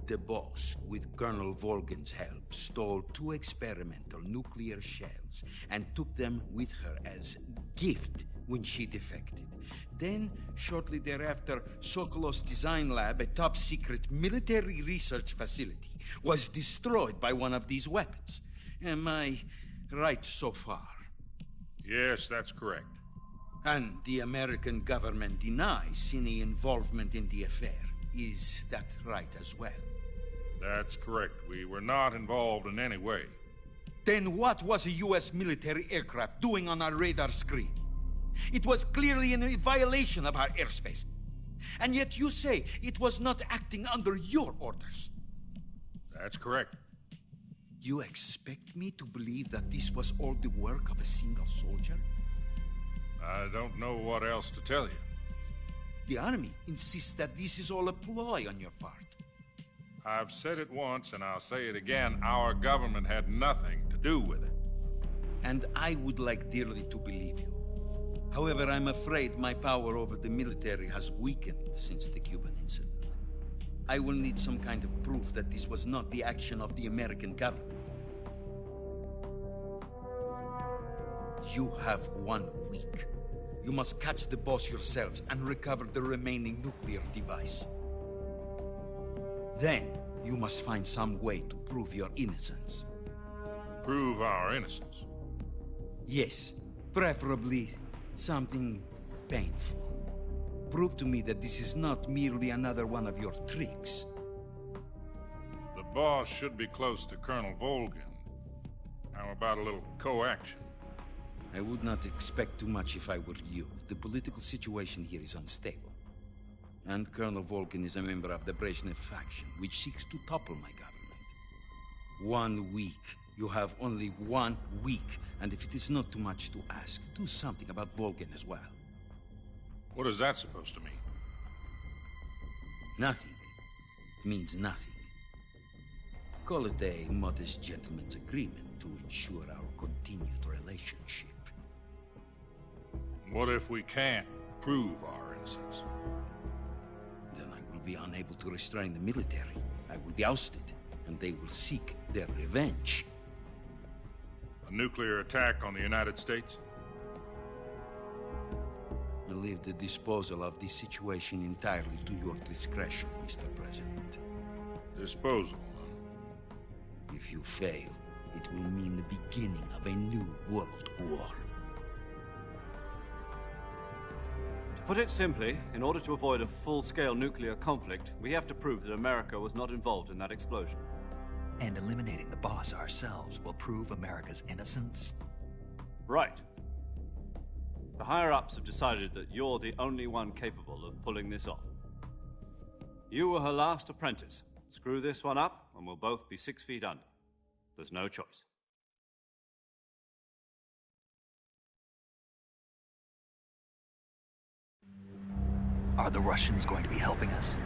the boss, with Colonel Volgin's help, stole 2 experimental nuclear shells and took them with her as gift when she defected. Then, shortly thereafter, Sokolov's design lab, a top-secret military research facility, was destroyed by one of these weapons. Am I right so far?
Yes, that's correct.
And the American government denies any involvement in the affair. Is that right as well?
That's correct. We were not involved in any way.
Then what was a U.S. military aircraft doing on our radar screen? It was clearly in a violation of our airspace. And yet you say it was not acting under your orders.
That's correct.
You expect me to believe that this was all the work of a single soldier?
I don't know what else to tell you.
The Army insists that this is all a ploy on your part.
I've said it once, and I'll say it again. Our government had nothing to do with it.
And I would like dearly to believe you. However, I'm afraid my power over the military has weakened since the Cuban incident. I will need some kind of proof that this was not the action of the American government. You have 1 week. You must catch the boss yourselves and recover the remaining nuclear device. Then, you must find some way to prove your innocence.
Prove our innocence?
Yes, preferably something painful. Prove to me that this is not merely another one of your tricks.
The boss should be close to Colonel Volgin. How about a little co-action?
I would not expect too much if I were you. The political situation here is unstable. And Colonel Volgin is a member of the Brezhnev faction, which seeks to topple my government. 1 week. You have only 1 week. And if it is not too much to ask, do something about Volgin as well.
What is that supposed to mean?
Nothing. It means nothing. Call it a modest gentleman's agreement to ensure our continued relationship.
What if we can't prove our innocence?
Then I will be unable to restrain the military. I will be ousted, and they will seek their revenge.
A nuclear attack on the United States?
I leave the disposal of this situation entirely to your discretion, Mr. President.
Disposal?
If you fail, it will mean the beginning of a new world war.
To put it simply, in order to avoid a full-scale nuclear conflict, we have to prove that America was not involved in that explosion.
And eliminating the boss ourselves will prove America's innocence?
Right. The higher-ups have decided that you're the only one capable of pulling this off. You were her last apprentice. Screw this one up, and we'll both be 6 feet under. There's no choice.
Are the Russians going to be helping us?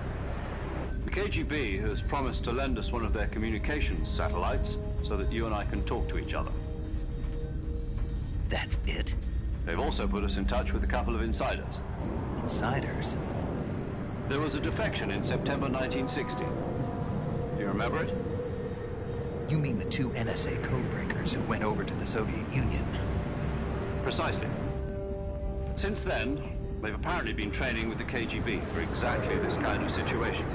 The KGB has promised to lend us one of their communications satellites so that you and I can talk to each other.
That's it?
They've also put us in touch with a couple of insiders.
Insiders?
There was a defection in September 1960. Do you remember it?
You mean the 2 NSA codebreakers who went over to the Soviet Union?
Precisely. Since then, they've apparently been training with the KGB for exactly this kind of situation.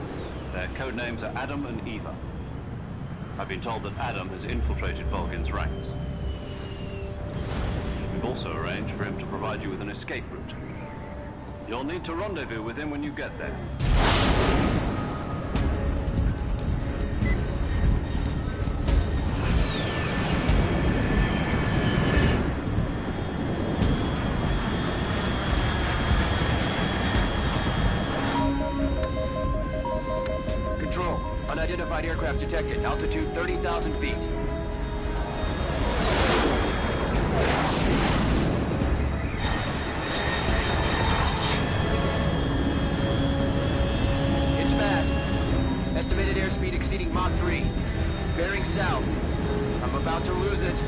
Their codenames are Adam and Eva. I've been told that Adam has infiltrated Volgin's ranks. We've also arranged for him to provide you with an escape route. You'll need to rendezvous with him when you get there.
Control, unidentified aircraft detected. Altitude 30,000 feet. It's fast. Estimated airspeed exceeding Mach 3. Bearing south. I'm about to lose it.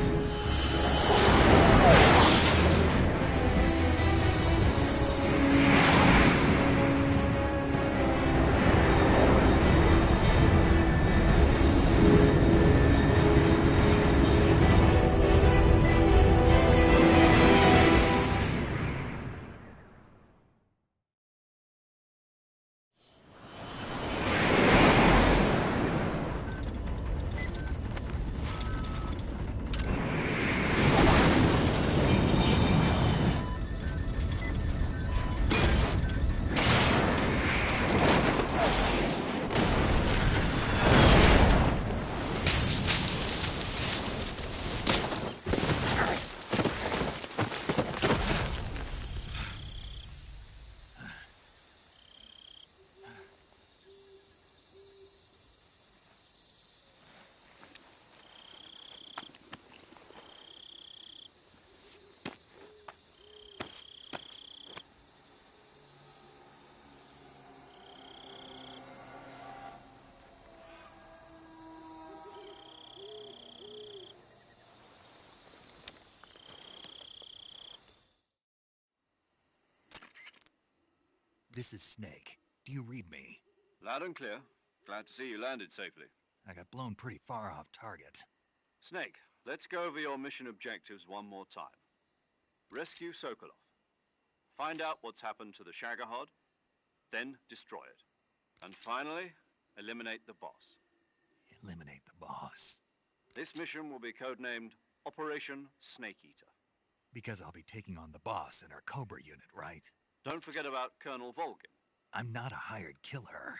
This is Snake. Do you read me?
Loud and clear. Glad to see you landed safely.
I got blown pretty far off target.
Snake, let's go over your mission objectives one more time. Rescue Sokolov. Find out what's happened to the Shagohod, then destroy it. And finally, eliminate the boss.
Eliminate the boss.
This mission will be codenamed Operation Snake Eater.
Because I'll be taking on the boss in our Cobra unit, right?
Don't forget about Colonel Volgin.
I'm not a hired killer.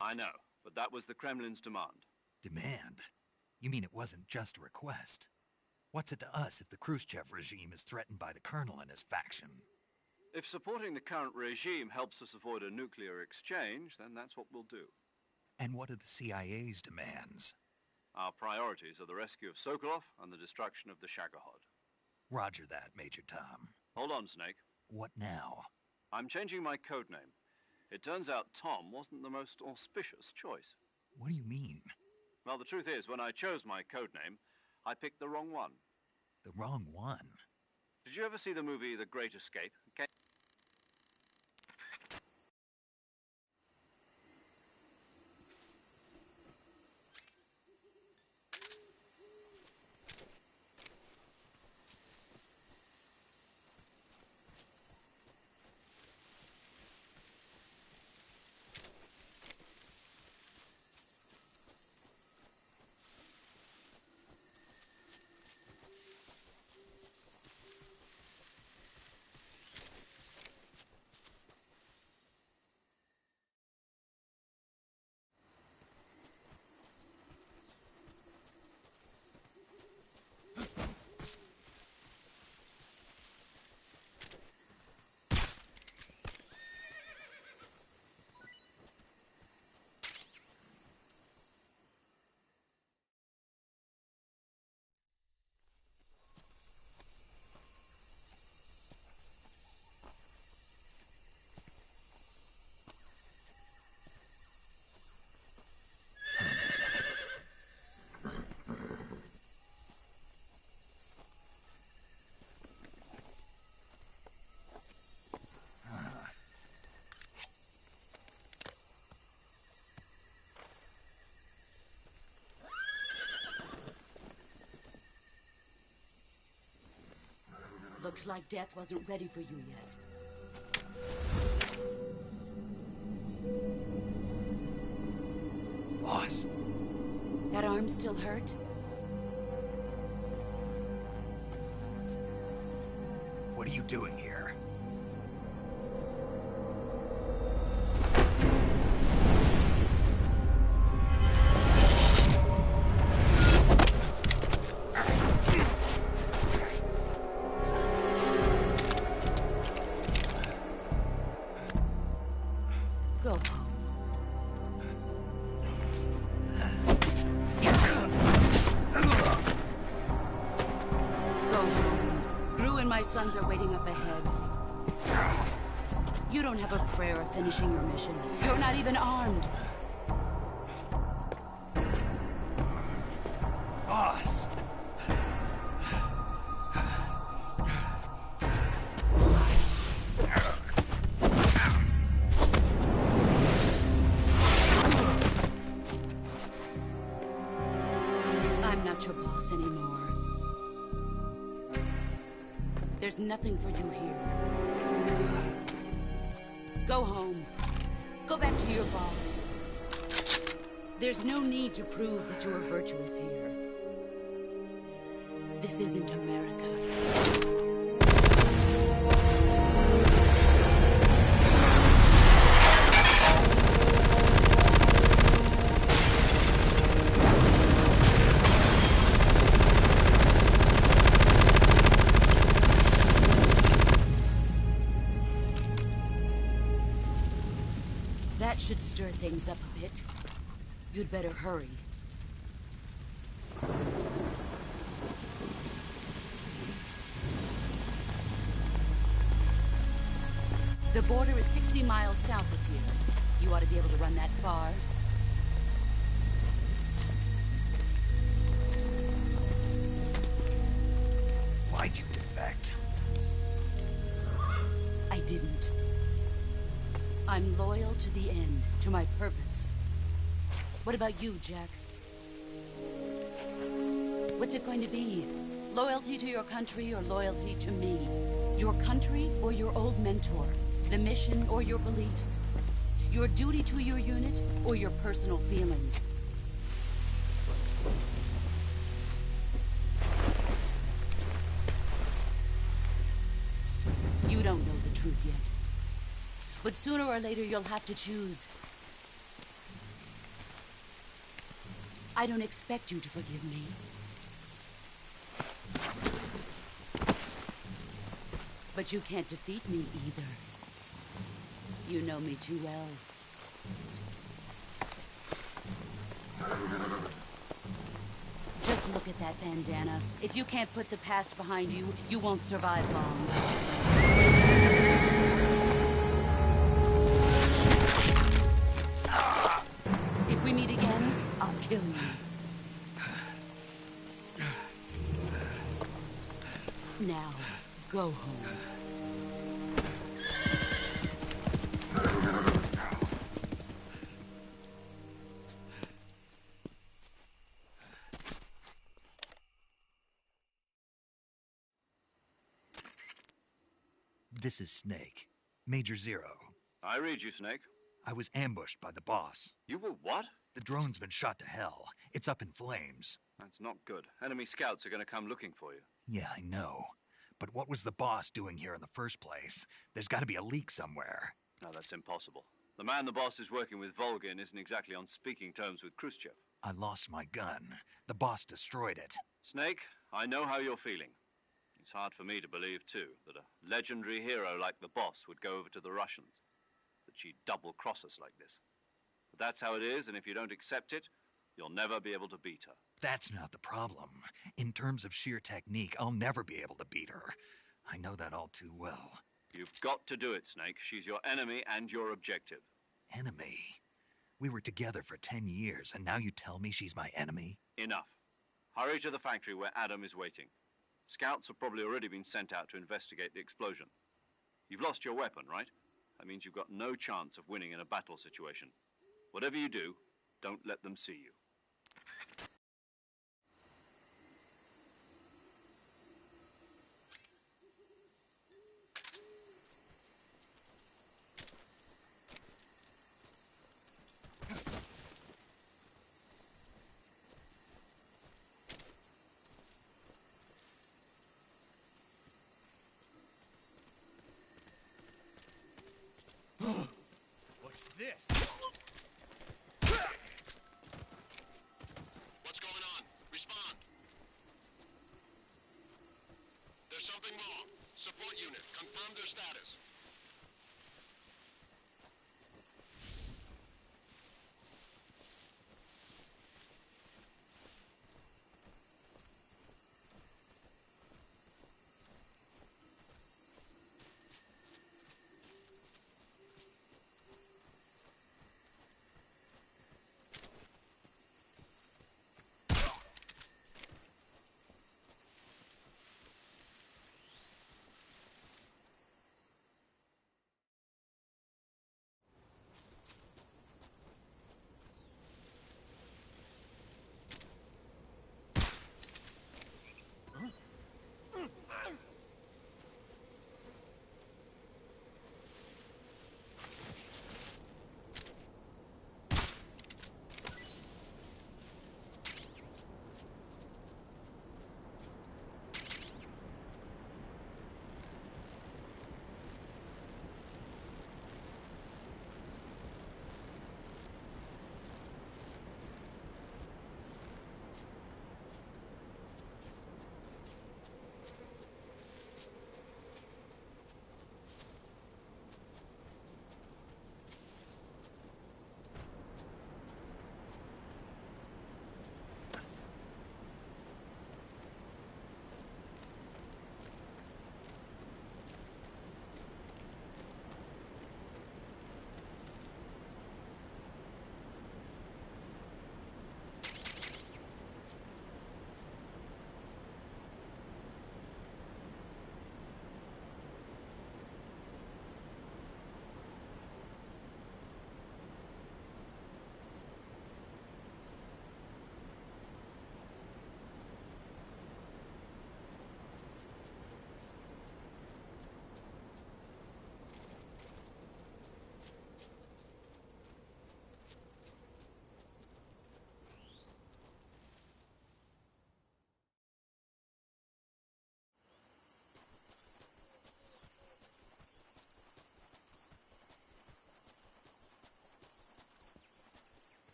I know, but that was the Kremlin's demand.
Demand? You mean it wasn't just a request? What's it to us if the Khrushchev regime is threatened by the Colonel and his faction?
If supporting the current regime helps us avoid a nuclear exchange, then that's what we'll do.
And what are the CIA's demands?
Our priorities are the rescue of Sokolov and the destruction of the Shagohod.
Roger that, Major Tom.
Hold on, Snake.
What now?
I'm changing my codename. It turns out Tom wasn't the most auspicious choice.
What do you mean?
Well, the truth is, when I chose my codename, I picked the wrong one.
The wrong one?
Did you ever see the movie The Great Escape? Okay.
Looks like death wasn't ready for you yet.
Boss!
That arm still hurt?
What are you doing here?
Sons are waiting up ahead. You don't have a prayer of finishing your mission. You're not even armed.
Boss!
I'm not your boss anymore. There's nothing for you here. Go home. Go back to your boss. There's no need to prove that you are virtuous here. This isn't America. That should stir things up a bit. You'd better hurry. The border is 60 miles south of here. You ought to be able to run that far.
Why'd you defect?
I didn't. I'm loyal to the end, to my purpose. What about you, Jack? What's it going to be? Loyalty to your country or loyalty to me? Your country or your old mentor? The mission or your beliefs? Your duty to your unit or your personal feelings? You don't know the truth yet. But sooner or later you'll have to choose. I don't expect you to forgive me. But you can't defeat me either. You know me too well. Just look at that bandana. If you can't put the past behind you, you won't survive long. If we meet again, I'll kill you. Now, go home.
This is Snake. Major Zero.
I read you, Snake.
I was ambushed by the boss.
You were what?
The drone's been shot to hell. It's up in flames.
That's not good. Enemy scouts are going to come looking for you.
Yeah, I know. But what was the boss doing here in the first place? There's got to be a leak somewhere.
No, that's impossible. The man the boss is working with, Volgin, isn't exactly on speaking terms with Khrushchev.
I lost my gun. The boss destroyed it.
Snake, I know how you're feeling. It's hard for me to believe, too, that a legendary hero like the boss would go over to the Russians. That she'd double-cross us like this. But that's how it is, and if you don't accept it, you'll never be able to beat her.
That's not the problem. In terms of sheer technique, I'll never be able to beat her. I know that all too well.
You've got to do it, Snake. She's your enemy and your objective.
Enemy? We were together for 10 years, and now you tell me she's my enemy?
Enough. Hurry to the factory where Adam is waiting. Scouts have probably already been sent out to investigate the explosion. You've lost your weapon, right? That means you've got no chance of winning in a battle situation. Whatever you do, don't let them see you.
What's this?
What's going on? Respond. There's something wrong. Support unit, confirm their status.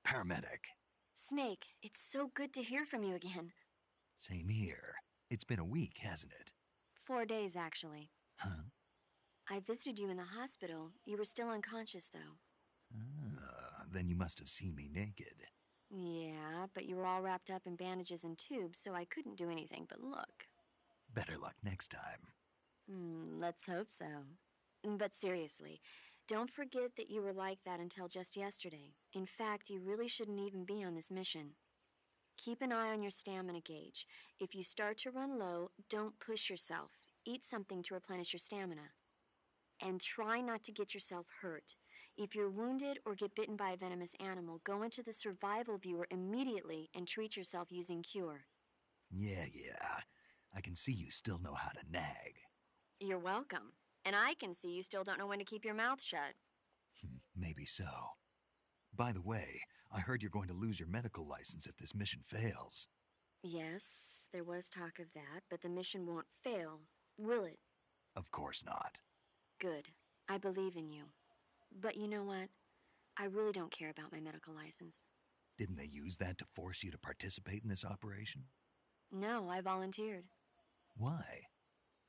paramedic.
Snake, it's so good to hear from you again.
Same here. It's been a week, hasn't it?
4 days, actually.
Huh?
I visited you in the hospital. You were still unconscious, though.
Then you must have seen me naked.
Yeah, but you were all wrapped up in bandages and tubes, so I couldn't do anything but look.
Better luck next time.
Let's hope so. But seriously, don't forget that you were like that until just yesterday. In fact, you really shouldn't even be on this mission. Keep an eye on your stamina gauge. If you start to run low, don't push yourself. Eat something to replenish your stamina. And try not to get yourself hurt. If you're wounded or get bitten by a venomous animal, go into the survival viewer immediately and treat yourself using Cure.
Yeah. I can see you still know how to nag.
You're welcome. And I can see you still don't know when to keep your mouth shut.
Maybe so. By the way, I heard you're going to lose your medical license if this mission fails.
Yes, there was talk of that, but the mission won't fail, will it?
Of course not.
Good. I believe in you. But you know what? I really don't care about my medical license.
Didn't they use that to force you to participate in this operation?
No, I volunteered.
Why?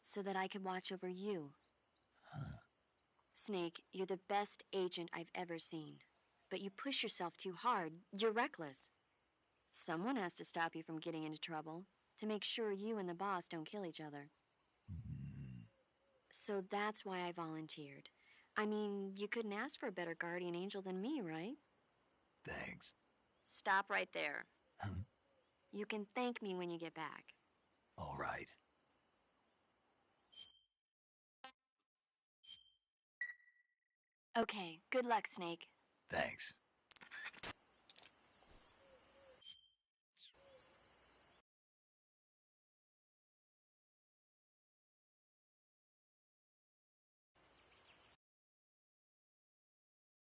So that I could watch over you.
Huh.
Snake, you're the best agent I've ever seen. But you push yourself too hard. You're reckless. Someone has to stop you from getting into trouble, to make sure you and the boss don't kill each other. So that's why I volunteered. I mean, you couldn't ask for a better guardian angel than me, right?
Thanks.
Stop right there.
Huh?
You can thank me when you get back.
All right.
Okay, good luck, Snake.
Thanks.